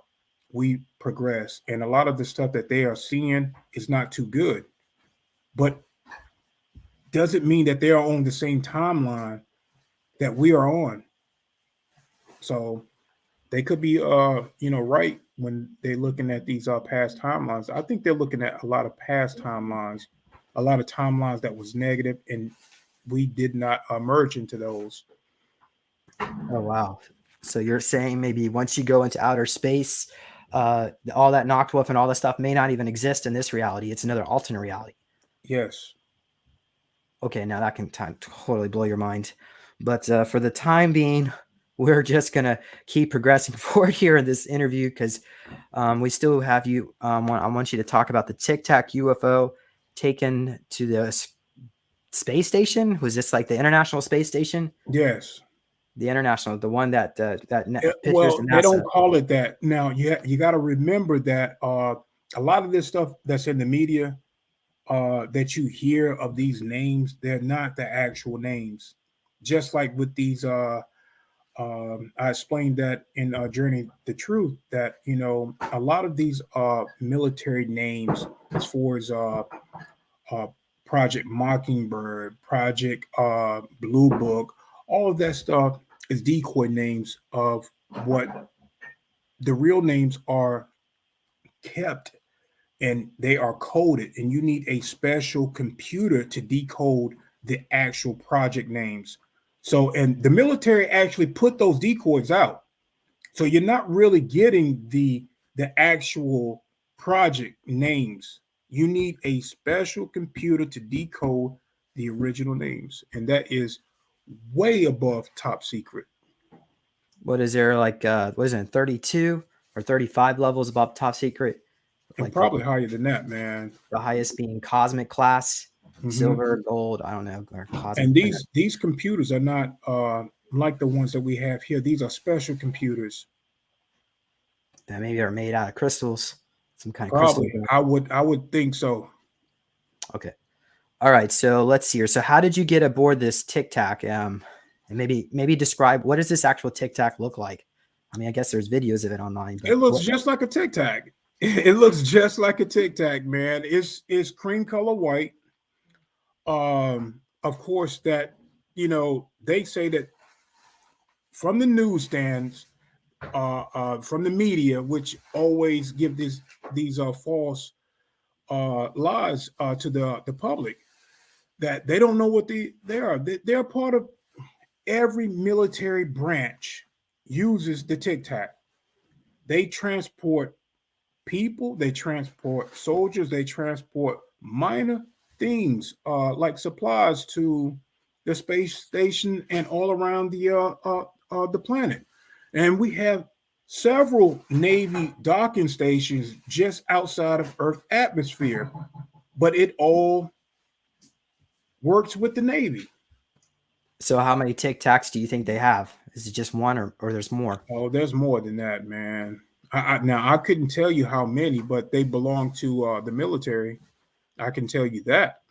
we progress. And a lot of the stuff that they are seeing is not too good. But doesn't mean that they are on the same timeline that we are on. So they could be right when they're looking at these past timelines. I think they're looking at a lot of past timelines, a lot of timelines that was negative, and we did not merge into those. Oh wow. So you're saying maybe once you go into outer space, all that Noctwolf and all that stuff may not even exist in this reality. It's another alternate reality. Yes. Okay, now that can totally blow your mind. But for the time being, we're just gonna keep progressing forward here in this interview because we still have you. I want you to talk about the Tic Tac UFO taken to the space station. Was this like the International Space Station? Yes. The international, the one that pictures Well, the they don't NASA. call it that. Now, you got to remember that a lot of this stuff that's in the media that you hear of these names, they're not the actual names. Just like with these, I explained that in Journey the Truth that a lot of these military names, as far as uh, Project Mockingbird, Project Blue Book, all of that stuff is decoy names of what the real names are kept, and they are coded, and you need a special computer to decode the actual project names. So, and the military actually put those decoys out. So you're not really getting the actual project names. You need a special computer to decode the original names, and that is way above top secret. What is there like? What is it? 32 or 35 levels above top secret. And Like probably higher than that, man. the highest being cosmic class, Hmm. silver, gold. I don't know, or cosmic. And these computers are not like the ones that we have here. These are special computers. That maybe are made out of crystals, some kind of crystal. Probably, I would think so. Okay. All right. So let's see here. So how did you get aboard this Tic Tac? And maybe describe what does this actual Tic Tac look like? I mean, I guess there's videos of it online, It but looks just like a Tic Tac. It looks just like a Tic Tac, man. It's cream color white. Of course, that they say that from the newsstands, from the media, which always give these false lies to the public, that they don't know what they are. They're part of every military branch uses the Tic Tac. They transport people, they transport soldiers, they transport minor things like supplies to the space station and all around the planet. And we have several Navy docking stations just outside of Earth atmosphere, but it all works with the Navy. so how many Tic Tacs do you think they have? Is it just one or there's more? Oh, there's more than that, man. Now I couldn't tell you how many, but they belong to the military. I can tell you that.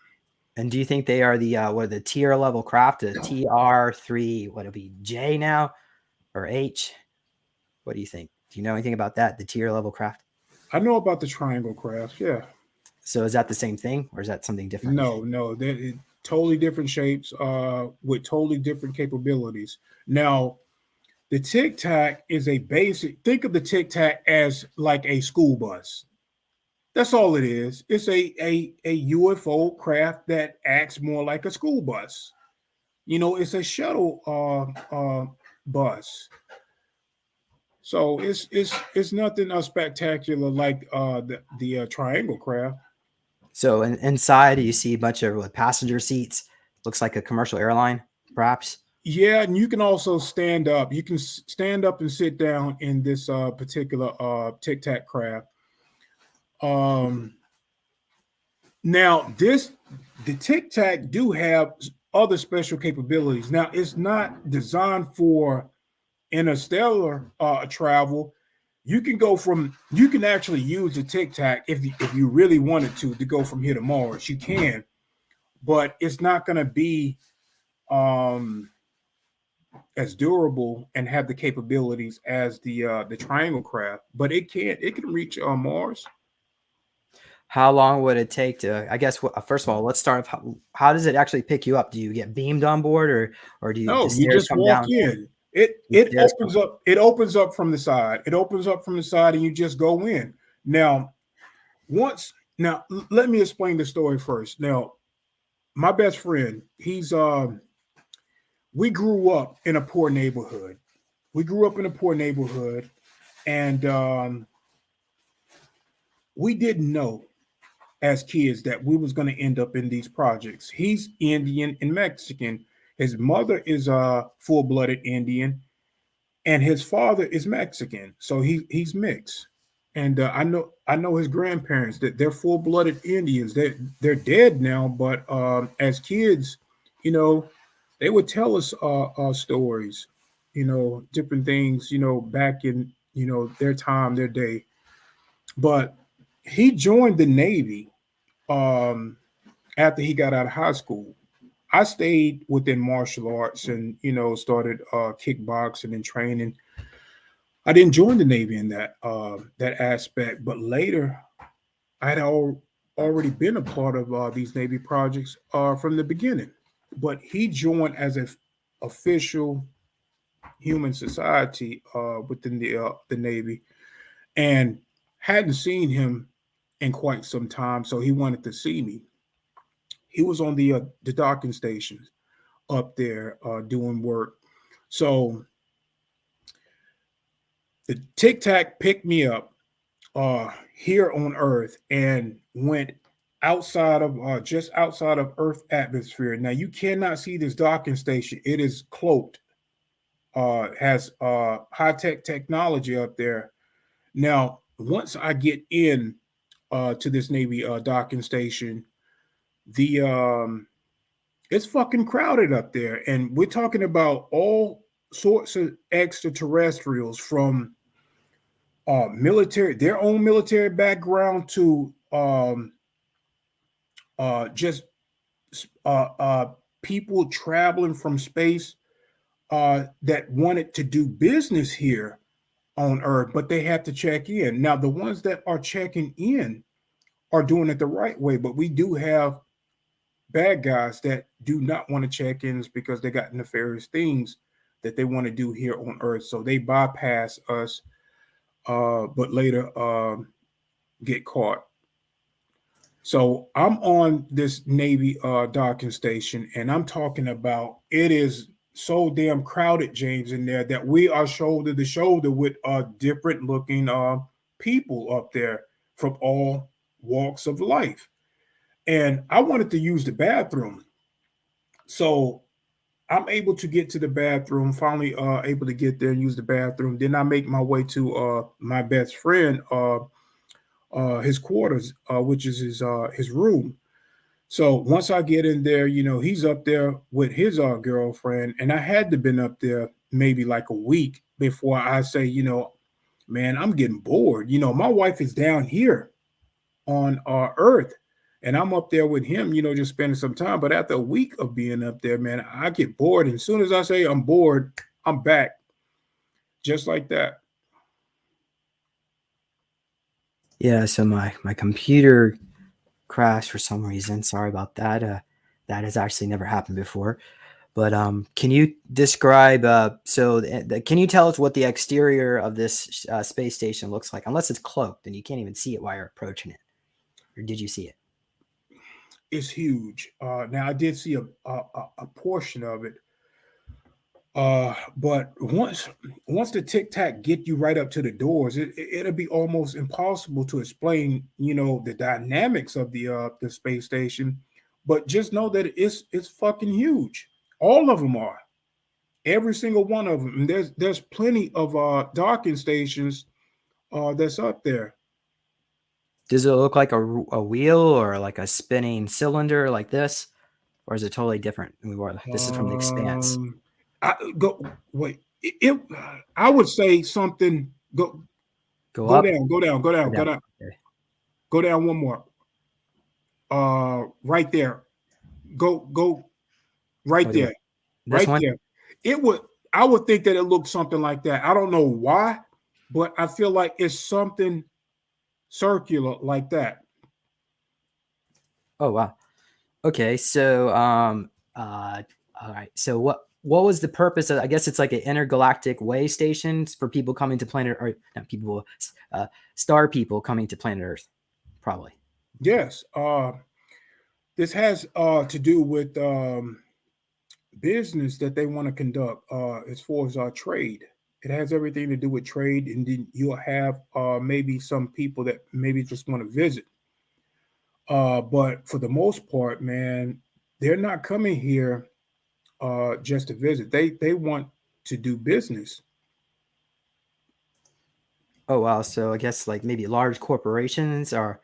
And do you think they are the what are the tier level craft, a TR3, what it'll be J now? or H? What do you think? Do you know anything about that? The tier level craft? I know about the triangle craft. Yeah. So is that the same thing, or is that something different? You No, think? no, they're totally different shapes, with totally different capabilities. Now, the Tic Tac is a basic. Think of the Tic Tac as like a school bus. That's all it is. It's a UFO craft that acts more like a school bus. It's a shuttle bus. So it's nothing spectacular like the triangle craft. So inside, you see a bunch of passenger seats. Looks like a commercial airline, perhaps. Yeah, and you can also stand up. You can stand up and sit down in this particular Tic Tac craft. Um, Now, the Tic Tac do have other special capabilities. Now, it's not designed for interstellar travel. You can actually use the Tic Tac if you really wanted to go from here to Mars. You can, but it's not going to be um, as durable and have the capabilities as the Triangle craft. But it can reach Mars. How long would it take to? I guess first of all, let's start with how does it actually pick you up? Do you get beamed on board, or do you the No, you stairs just come walk down? in. It The it stairs come. opens up. It opens up from the side. It opens up from the side, and you just go in. Now, let me explain the story first. Now, my best friend, he's we grew up in a poor neighborhood. We grew up in a poor neighborhood, and we didn't know as kids that we was going to end up in these projects. He's Indian and Mexican. His mother is a full-blooded Indian, and his father is Mexican, so he's mixed. And I know his grandparents that they're full blooded Indians. They're dead now, but as kids, you know, they would tell us stories, different things, back in their time, their day. But he joined the Navy um, after he got out of high school. I stayed within martial arts and started kickboxing and training. I didn't join the Navy in that aspect, but later I had already been a part of these Navy projects from the beginning. But he joined as an official human society within the Navy, and hadn't seen him in quite some time, so he wanted to see me. He was on the docking stations up there doing work. So the Tic Tac picked me up here on Earth and went outside of just outside of Earth atmosphere. Now you cannot see this docking station; it is cloaked. Has high tech technology up there. Now, once I get in to this Navy docking station, the it's fucking crowded up there, and we're talking about all sorts of extraterrestrials from military, their own military background to just uh, uh, people traveling from space that wanted to do business here on Earth, but they have to check in. Now, the ones that are checking in are doing it the right way, but we do have bad guys that do not want to check ins because they got nefarious things that they want to do here on Earth. So they bypass us, but later get caught. So I'm on this Navy docking station, and I'm talking about it is so damn crowded, James, in there that we are shoulder to shoulder with different looking people up there from all walks of life. And I wanted to use the bathroom, so I'm able to get to the bathroom. Finally, able to get there and use the bathroom. Then I make my way to my best friend. His quarters, which is his room. So once I get in there, he's up there with his girlfriend, and I had to been up there maybe like a week before I say, man, I'm getting bored. My wife is down here on Earth, and I'm up there with him, just spending some time. But after a week of being up there, man, I get bored. And as soon as I say I'm bored, I'm back just like that. Yeah, so my computer crashed for some reason. Sorry about that. That has actually never happened before. But can you describe? Can you tell us what the exterior of this space station looks like? Unless it's cloaked and you can't even see it while you're approaching it, or did you see it? It's huge. Now I did see a portion of it. But once the Tic Tac get you right up to the doors, it'll be almost impossible to explain, the dynamics of the space station. But just know that it's fucking huge. All of them are. Every single one of them. And there's plenty of docking stations that's up there. Does it look like a wheel or like a spinning cylinder like this, or is it totally different? This is from The Expanse. I go wait. I would say something. Go Go go up, down. Go down. Go go down. Go down. down. Okay. Go down one more. Right there. Go right Oh, there. this Right one. there. It would. I would think that it looked something like that. I don't know why, but I feel like it's something circular like that. Oh wow. Okay, so all right. So what was the purpose of? I guess it's like an intergalactic way station for people coming to planet, or not people, star people coming to planet Earth, probably. Yes. This has to do with business that they want to conduct as far as trade. It has everything to do with trade, and then you'll have maybe some people that maybe just want to visit. But for the most part, man, they're not coming here just to visit. They want to do business. Oh wow. So I guess like maybe large corporations are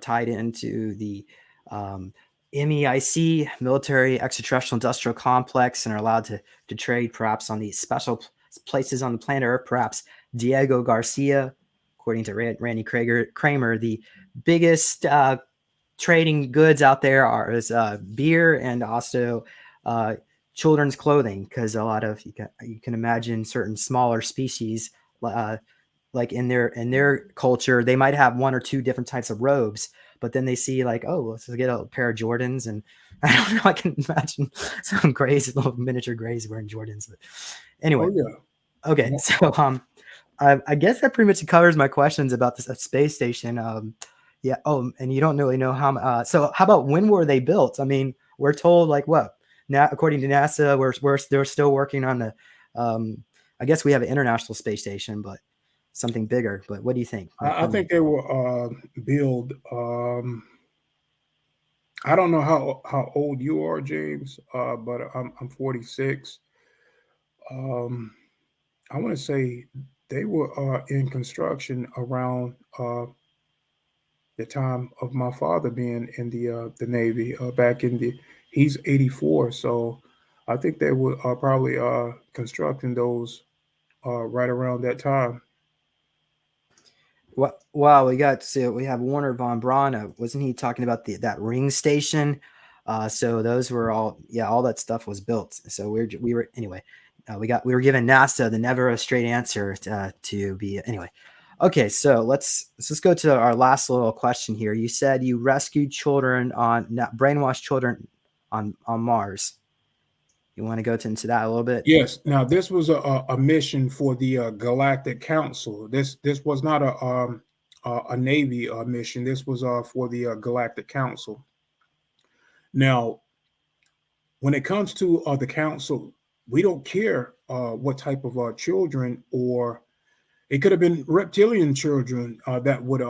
tied into the um, MEIC, military extraterrestrial industrial complex, and are allowed to trade perhaps on these special places on the planet Earth. Perhaps Diego Garcia, according to Randy Kramer, the biggest trading goods out there is beer and also uh, children's clothing, because a lot of you can imagine certain smaller species. Like in their culture, they might have one or two different types of robes, but then they see like, oh, let's get a pair of Jordans, and I don't know, I can imagine some grays, little miniature grays wearing Jordans. But Oh anyway, yeah. okay, so I guess that pretty much covers my questions about this space station. Yeah. Oh, and you don't really know how. So how about when were they built? I mean, we're told like what now, according to NASA, they're still working on the. Um, I guess we have an international space station, but something bigger. But what do you think? I think they will build. I don't know how old you are, James, but I'm 46. Um, I want to say they were in construction around the time of my father being in the Navy back in the. He's 84, so I think they were probably constructing those right around that time. What? Wow, we have Warner von Braun. Wasn't he talking about that ring station? So those were all that stuff was built. So we were anyway. We were given NASA the never a straight answer to be anyway. Okay, so let's go to our last little question here. You said you rescued children brainwashed children on Mars. You want to go into that a little bit? Yes. Now this was a mission for the Galactic Council. This was not a Navy mission. This was for the Galactic Council. Now, when it comes to the council, we don't care what type of children, or it could have been reptilian children that would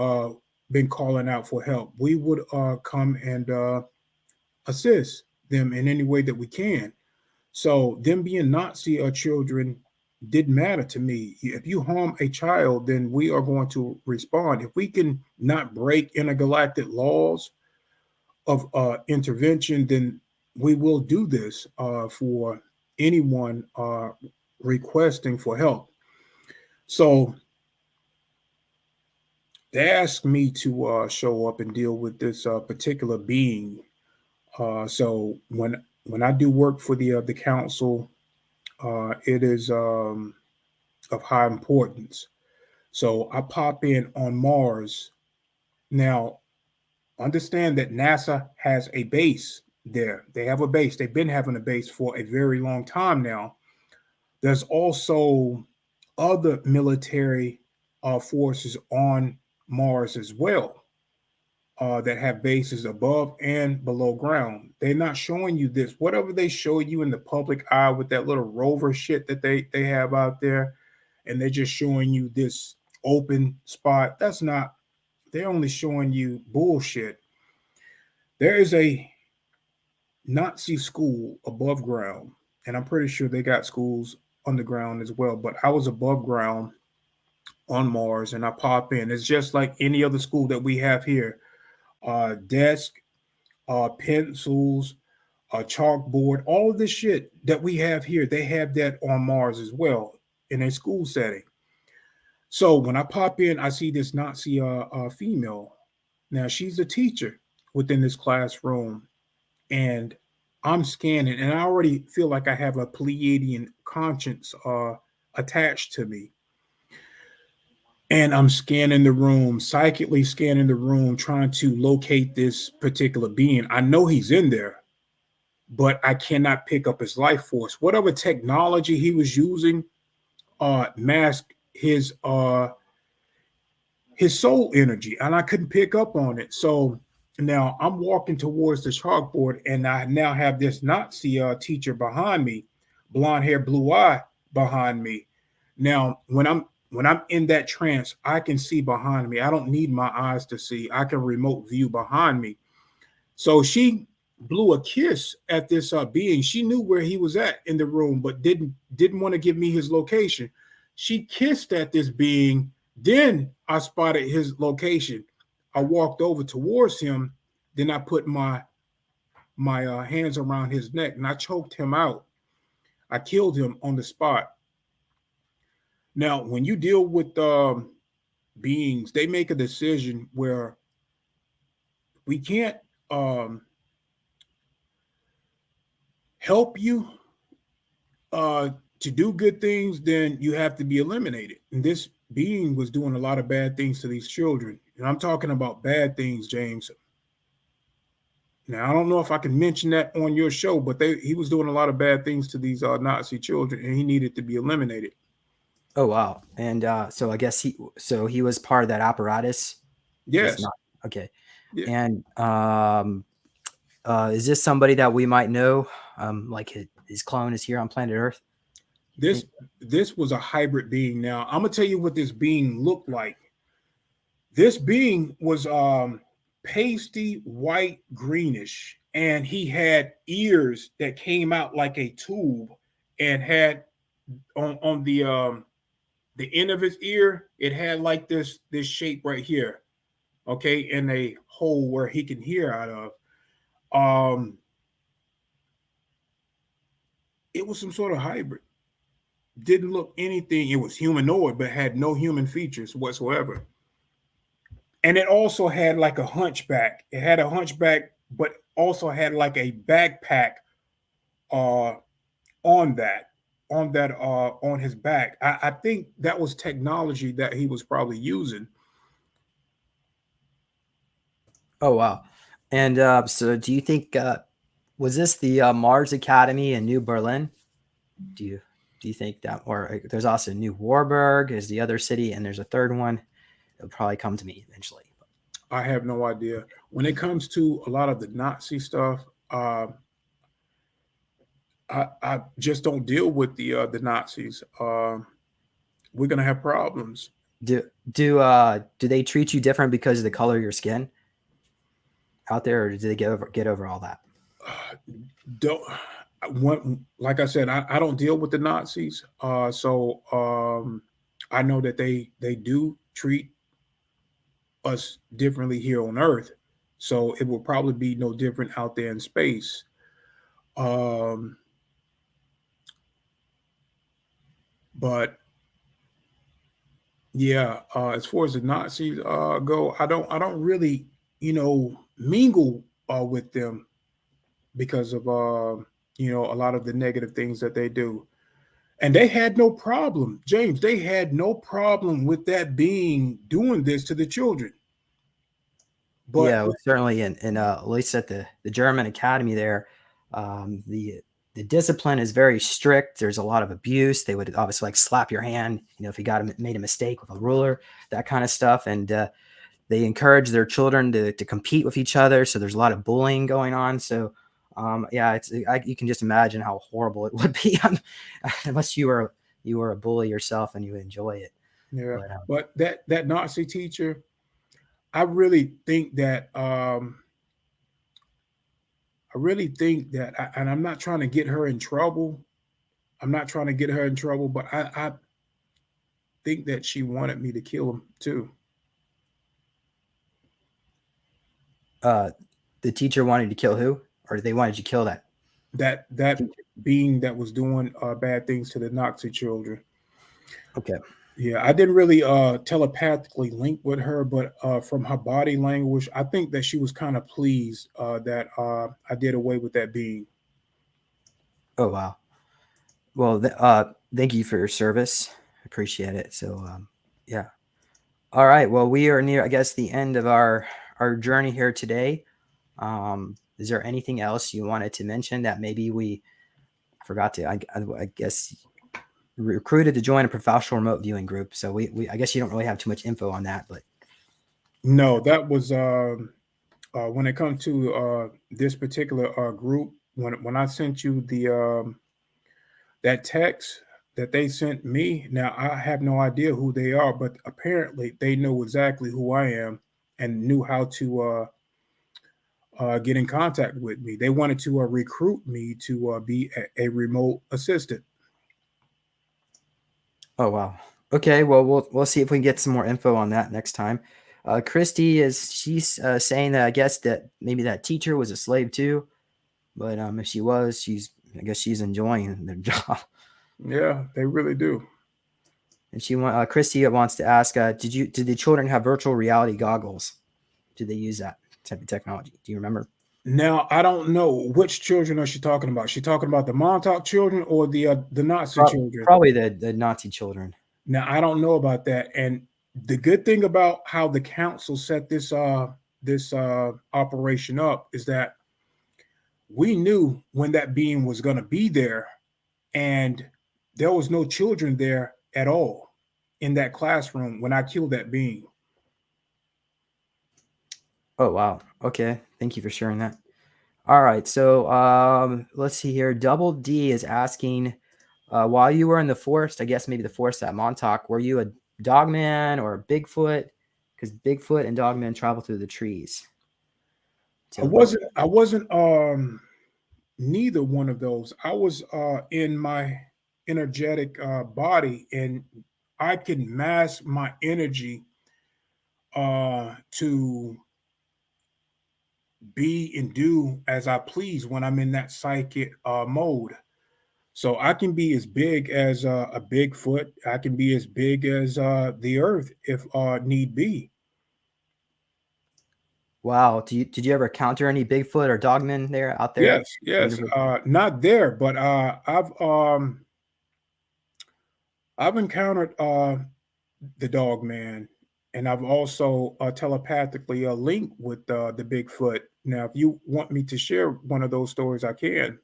been calling out for help. We would come and assist them in any way that we can. So them being Nazi children didn't matter to me. If you harm a child, then we are going to respond. If we can not break intergalactic laws of intervention, then we will do this for anyone requesting for help. So they asked me to show up and deal with this particular being. So when I do work for the council, it is of high importance. So I pop in on Mars. Now, understand that NASA has a base there. They have a base. They've been having a base for a very long time now. There's also other military forces on Mars as well, that have bases above and below ground. They're not showing you this. Whatever they show you in the public eye with that little rover shit that they have out there, and they're just showing you this open spot. That's not. They're only showing you bullshit. There is a Nazi school above ground, and I'm pretty sure they got schools underground as well. But I was above ground on Mars, and I pop in. It's just like any other school that we have here. Desk, pencils, a chalkboard, all of this shit that we have here, they have that on Mars as well in a school setting. So when I pop in, I see this Nazi female. Now she's a teacher within this classroom, and I'm scanning, and I already feel like I have a Pleiadian conscience attached to me. And I'm scanning the room, psychically scanning the room, trying to locate this particular being. I know he's in there, but I cannot pick up his life force. Whatever technology he was using masked his soul energy, and I couldn't pick up on it. So now I'm walking towards the chalkboard, and I now have this Nazi teacher behind me, blonde hair, blue eye behind me. Now, when I'm in that trance, I can see behind me. I don't need my eyes to see. I can remote view behind me. So she blew a kiss at this being. She knew where he was at in the room, but didn't want to give me his location. She kissed at this being. Then I spotted his location. I walked over towards him. Then I put my hands around his neck and I choked him out. I killed him on the spot. Now, when you deal with beings, they make a decision where we can't um, help you to do good things, then you have to be eliminated. And this being was doing a lot of bad things to these children. And I'm talking about bad things, James. Now, I don't know if I can mention that on your show, but he was doing a lot of bad things to these Nazi children, and he needed to be eliminated. Oh wow! And so I guess he was part of that apparatus. This Yes. not okay. Yeah. And is this somebody that we might know? Like his clone is here on planet Earth. This this was a hybrid being. Now, I'm gonna tell you what this being looked like. This being was pasty white greenish, and he had ears that came out like a tube, and had on the end of his ear, it had like this shape right here, okay, in a hole where he can hear out of. It was some sort of hybrid. Didn't look anything. It was humanoid, but had no human features whatsoever. And it also had like a hunchback. It had a hunchback, but also had like a backpack uh, on on his back. I think that was technology that he was probably using. Oh wow! And so do you think was this the Mars Academy in New Berlin? Do you think that, or there's also New Warburg is the other city, and there's a third one. It'll probably come to me eventually. I have no idea. When it comes to a lot of the Nazi stuff, I just don't deal with the Nazis. We're gonna have problems. Do they treat you different because of the color of your skin out there, or do they get over all that? Don't like I said, I don't deal with the Nazis. So I know that they do treat us differently here on Earth. So it will probably be no different out there in space. Um, but yeah, as far as the Nazis go, I don't really mingle with them because of a lot of the negative things that they do. And they had no problem, James. They had no problem with that being doing this to the children. But Yeah, well, certainly in at least at the German academy there, the discipline is very strict. There's a lot of abuse. They would obviously like slap your hand, if you made a mistake with a ruler, that kind of stuff. And they encourage their children to compete with each other. So there's a lot of bullying going on. So yeah, you can just imagine how horrible it would be unless you were a bully yourself and you enjoy it. yeah, But but that Nazi teacher, I really think that and I'm not trying to get her in trouble. I'm not trying to get her in trouble, but I think that she wanted me to kill him too. uh, the teacher wanted to kill who, or they wanted you to kill that That teacher? being that was doing bad things to the Nazi children. Okay. Yeah, I didn't really telepathically link with her, but from her body language, I think that she was kind of pleased that I did away with that being. Oh wow. Well, thank you for your service. Appreciate it. So yeah. All right. Well, we are near, I guess, the end of our journey here today. Is there anything else you wanted to mention that maybe we forgot to? I guess recruited to join a professional remote viewing group. So we I guess you don't really have too much info on that, but No, that was when it comes to this particular group. When I sent you the that text that they sent me, now I have no idea who they are, but apparently they know exactly who I am and knew how to get in contact with me. They wanted to recruit me to be a remote assistant. oh wow. Okay. Well, we'll see if we can get some more info on that next time. Christy she's saying that I guess that maybe that teacher was a slave too, but if she was, I guess she's enjoying their job. Yeah, they really do. And Christy wants to ask, did the children have virtual reality goggles? Did they use that type of technology? Do you remember? Now I don't know which children are she talking about. She talking about the Montauk children or the Nazi children. Probably the Nazi children. Now I don't know about that. And the good thing about how the council set this operation up is that we knew when that being was going to be there, and there was no children there at all in that classroom when I killed that being. Oh wow. Okay. Thank you for sharing that. All right. So let's see here. Double D is asking, while you were in the forest, I guess maybe the forest at Montauk, were you a dogman or a Bigfoot? Because Bigfoot and dogman travel through the trees. I So wasn't. I wasn't. Neither one of those. I was in my energetic body, and I can mask my energy to be and do as I please when I'm in that psychic mode. So I can be as big as a Bigfoot. I can be as big as the Earth if need be. wow. Did you ever encounter any Bigfoot or dogmen there out there? Yes, yes. Universe? Not there, but I've encountered the Dog Man, and I've also telepathically linked with the Bigfoot. Now, if you want me to share one of those stories, I can.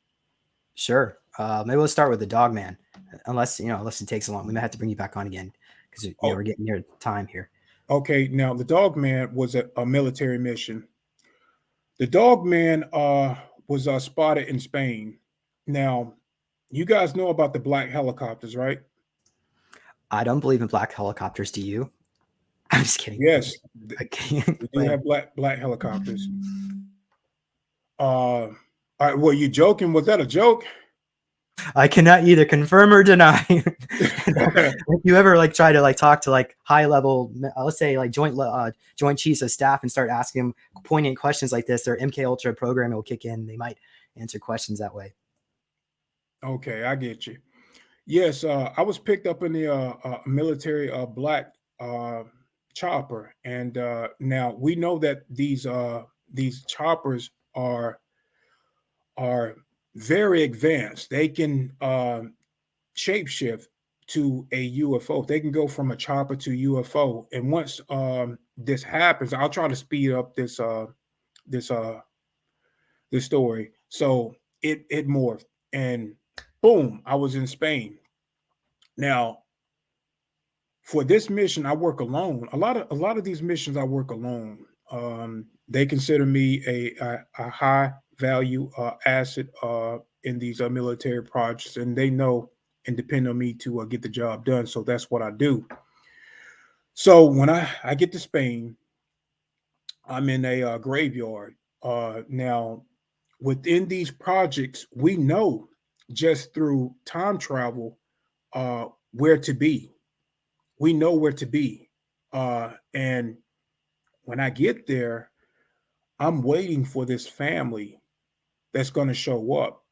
Sure. Maybe we'll start with the dogman, unless it takes a long. We might have to bring you back on again because Oh, we're getting near time here. okay. Now, the Dog Man was a military mission. The Dog Man was spotted in Spain. Now, you guys know about the black helicopters, right? I don't believe in black helicopters. Do you? I'm just kidding. Yes, I'm kidding. we Go do ahead. have black helicopters. All right, were you joking? Was that a joke? I cannot either confirm or deny. If you ever try to talk to high level, let's say joint chiefs of staff and start asking them poignant questions like this, their MK Ultra programming will kick in. They might answer questions that way. Okay, I get you. Yes, I was picked up in the military black uh, chopper, and now we know that these choppers are very advanced. They can shapeshift to a UFO. They can go from a chopper to UFO. And once this happens, I'll try to speed up this this story. So it morphed, and boom, I was in Spain. Now, for this mission, I work alone. A lot of these missions I work alone. They consider me a high value asset in these military projects, and they know and depend on me to get the job done. So that's what I do. So when I get to Spain, I'm in a graveyard. Now, within these projects, we know just through time travel where to be. We know where to be. And when I get there, I'm waiting for this family that's going to show up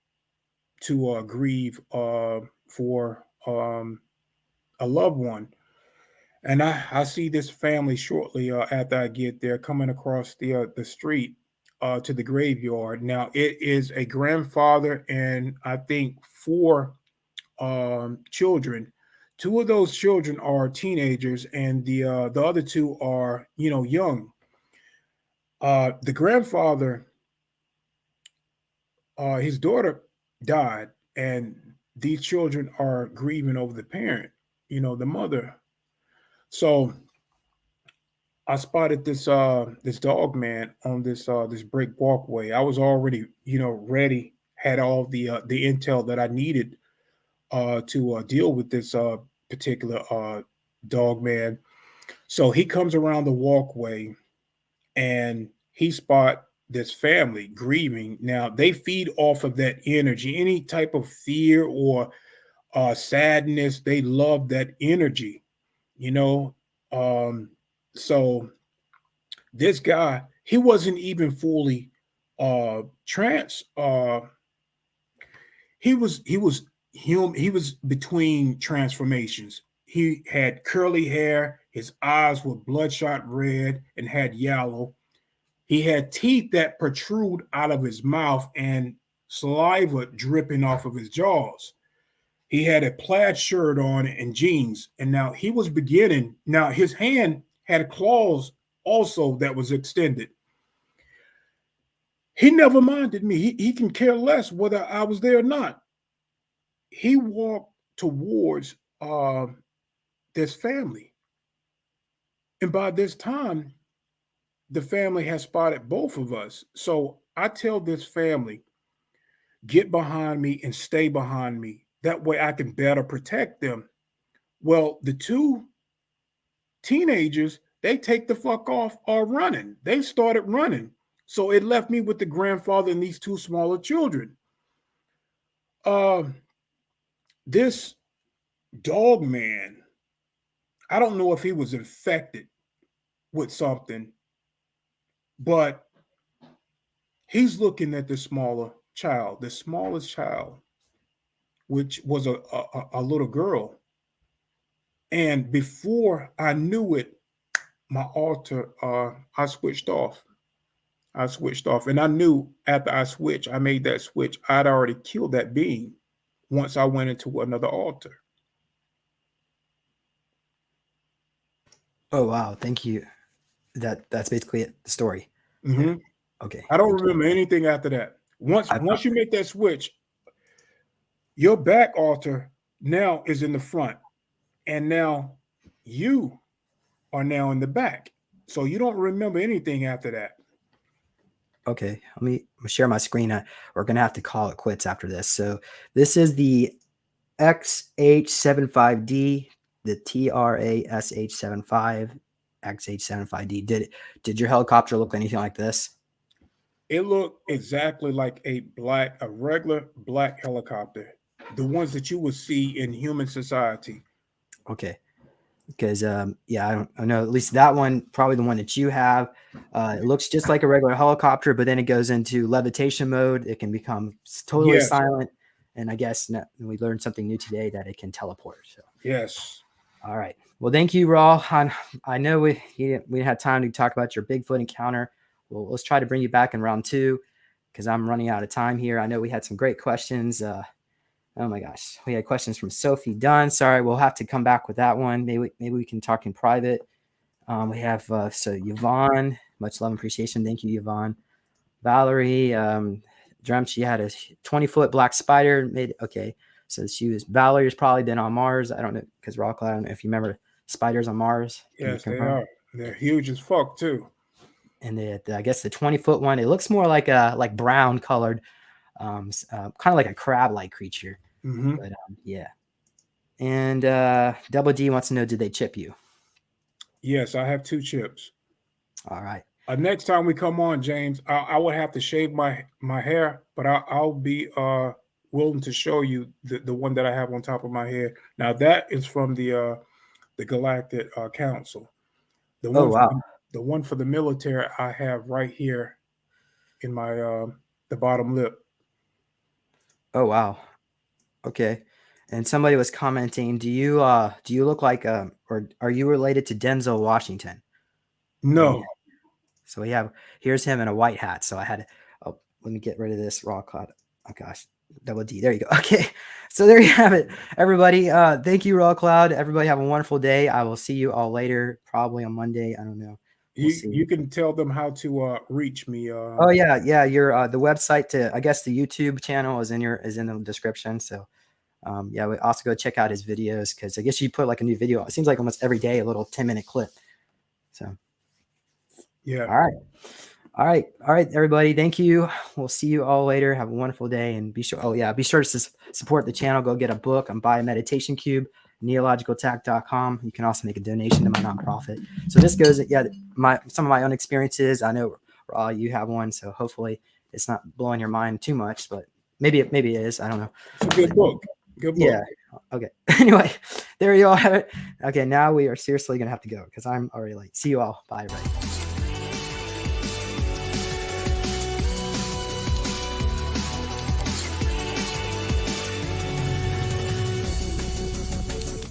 to grieve for a loved one. And I see this family shortly after I get there coming across the street to the graveyard. Now, it is a grandfather and I think four children. Two of those children are teenagers, and the other two are young. The grandfather, his daughter died, and these children are grieving over the parent, the mother. So I spotted this dog man on this brick walkway. I was already ready, had all the intel that I needed to deal with this particular dog man. So he comes around the walkway and he spot this family grieving. Now they feed off of that energy, any type of fear or sadness. They love that energy, you know. Um, so this guy, he wasn't even fully trans. He was between transformations. He had curly hair, his eyes were bloodshot red and had yellow. He had teeth that protrude out of his mouth and saliva dripping off of his jaws. He had a plaid shirt on and jeans. And now he was beginning. Now his hand had claws also that was extended. He never minded me. He can care less whether I was there or not. He walked towards this family. And by this time, the family has spotted both of us. So I tell this family, get behind me and stay behind me. That way I can better protect them. Well, the two teenagers, they take the fuck off or running. They started running. So it left me with the grandfather and these two smaller children. Uh, this dog man, I don't know if he was infected with something, but he's looking at the smaller child, the smallest child, which was a little girl. And before I knew it, my altar, I switched off. I switched off. And I knew after I switched, I made that switch, I'd already killed that being once I went into another altar. Oh wow, thank you. That's basically it, the story. Mm-hmm. Okay, I don't thank you. remember anything after that. Once I once you make that switch, your back altar now is in the front, and now you are now in the back. So you don't remember anything after that. Okay, let me share my screen. We're gonna have to call it quits after this. So this is the XH75D, the TRASH75 XH75D. Did your helicopter look anything like this? It looked exactly like a regular black helicopter, the ones that you would see in human society. Okay, because yeah, I know at least that one, probably the one that you have. It looks just like a regular helicopter, but then it goes into levitation mode. It can become totally Yes, silent, and I guess we learned something new today, that it can teleport. So, yes. all right. Well, thank you, Raw. I know we didn't have time to talk about your Bigfoot encounter. Well, let's try to bring you back in round two, because I'm running out of time here. I know we had some great questions. Oh my gosh, we had questions from Sophie Dunn. Sorry, we'll have to come back with that one. Maybe we can talk in private. We have so Yvonne, much love and appreciation. Thank you, Yvonne. Valerie dreamt she had a 20-foot black spider made. Okay, so Valerie's probably been on Mars. I don't know, because Rock, I don't know if you remember spiders on Mars. Can you Yes, they confirm? are. They're huge as fuck too. And I guess the 20-foot one, it looks more like a brown colored, kind of like a crab-like creature. Mm-hmm. But yeah. And Double D wants to know, did they chip you? Yes, I have 2 chips. All right. Next time we come on, James, I would have to shave my hair, but I'll be willing to show you the one that I have on top of my head. Now that is from the Galactic Council. The Oh, one wow. the one for the military I have right here in my the bottom lip. Oh, wow. Okay. And somebody was commenting, do you look like or are you related to Denzel Washington? No. So here's him in a white hat. So I had let me get rid of this raw cloud. Oh gosh, Double D. There you go. Okay. So there you have it, everybody. Thank you, Raw Cloud. Everybody have a wonderful day. I will see you all later, probably on Monday. I don't know. We'll see. You can tell them how to reach me. Oh yeah. Your the website to, I guess, the YouTube channel is in the description. So yeah, we also go check out his videos, because I guess you put like a new video. It seems like almost every day, a little 10-minute clip. So yeah. All right, everybody. Thank you. We'll see you all later. Have a wonderful day, and be sure to support the channel. Go get a book and buy a meditation cube. neologicaltac.com. You can also make a donation to my nonprofit. So this goes, some of my own experiences. I know you have one, so hopefully it's not blowing your mind too much, but maybe it is. I don't know. It's a good book. Good book. Yeah. Okay. Anyway, there you all have it. Okay, now we are seriously gonna have to go because I'm already late. See you all. Bye, everybody.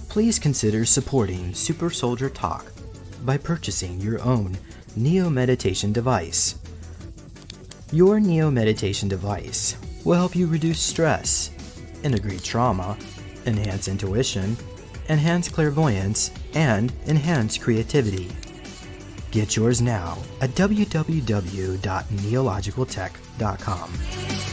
Please consider supporting Super Soldier Talk by purchasing your own Neo Meditation device. Your Neo Meditation device will help you reduce stress, integrate trauma, enhance intuition, enhance clairvoyance, and enhance creativity. Get yours now at www.neologicaltech.com.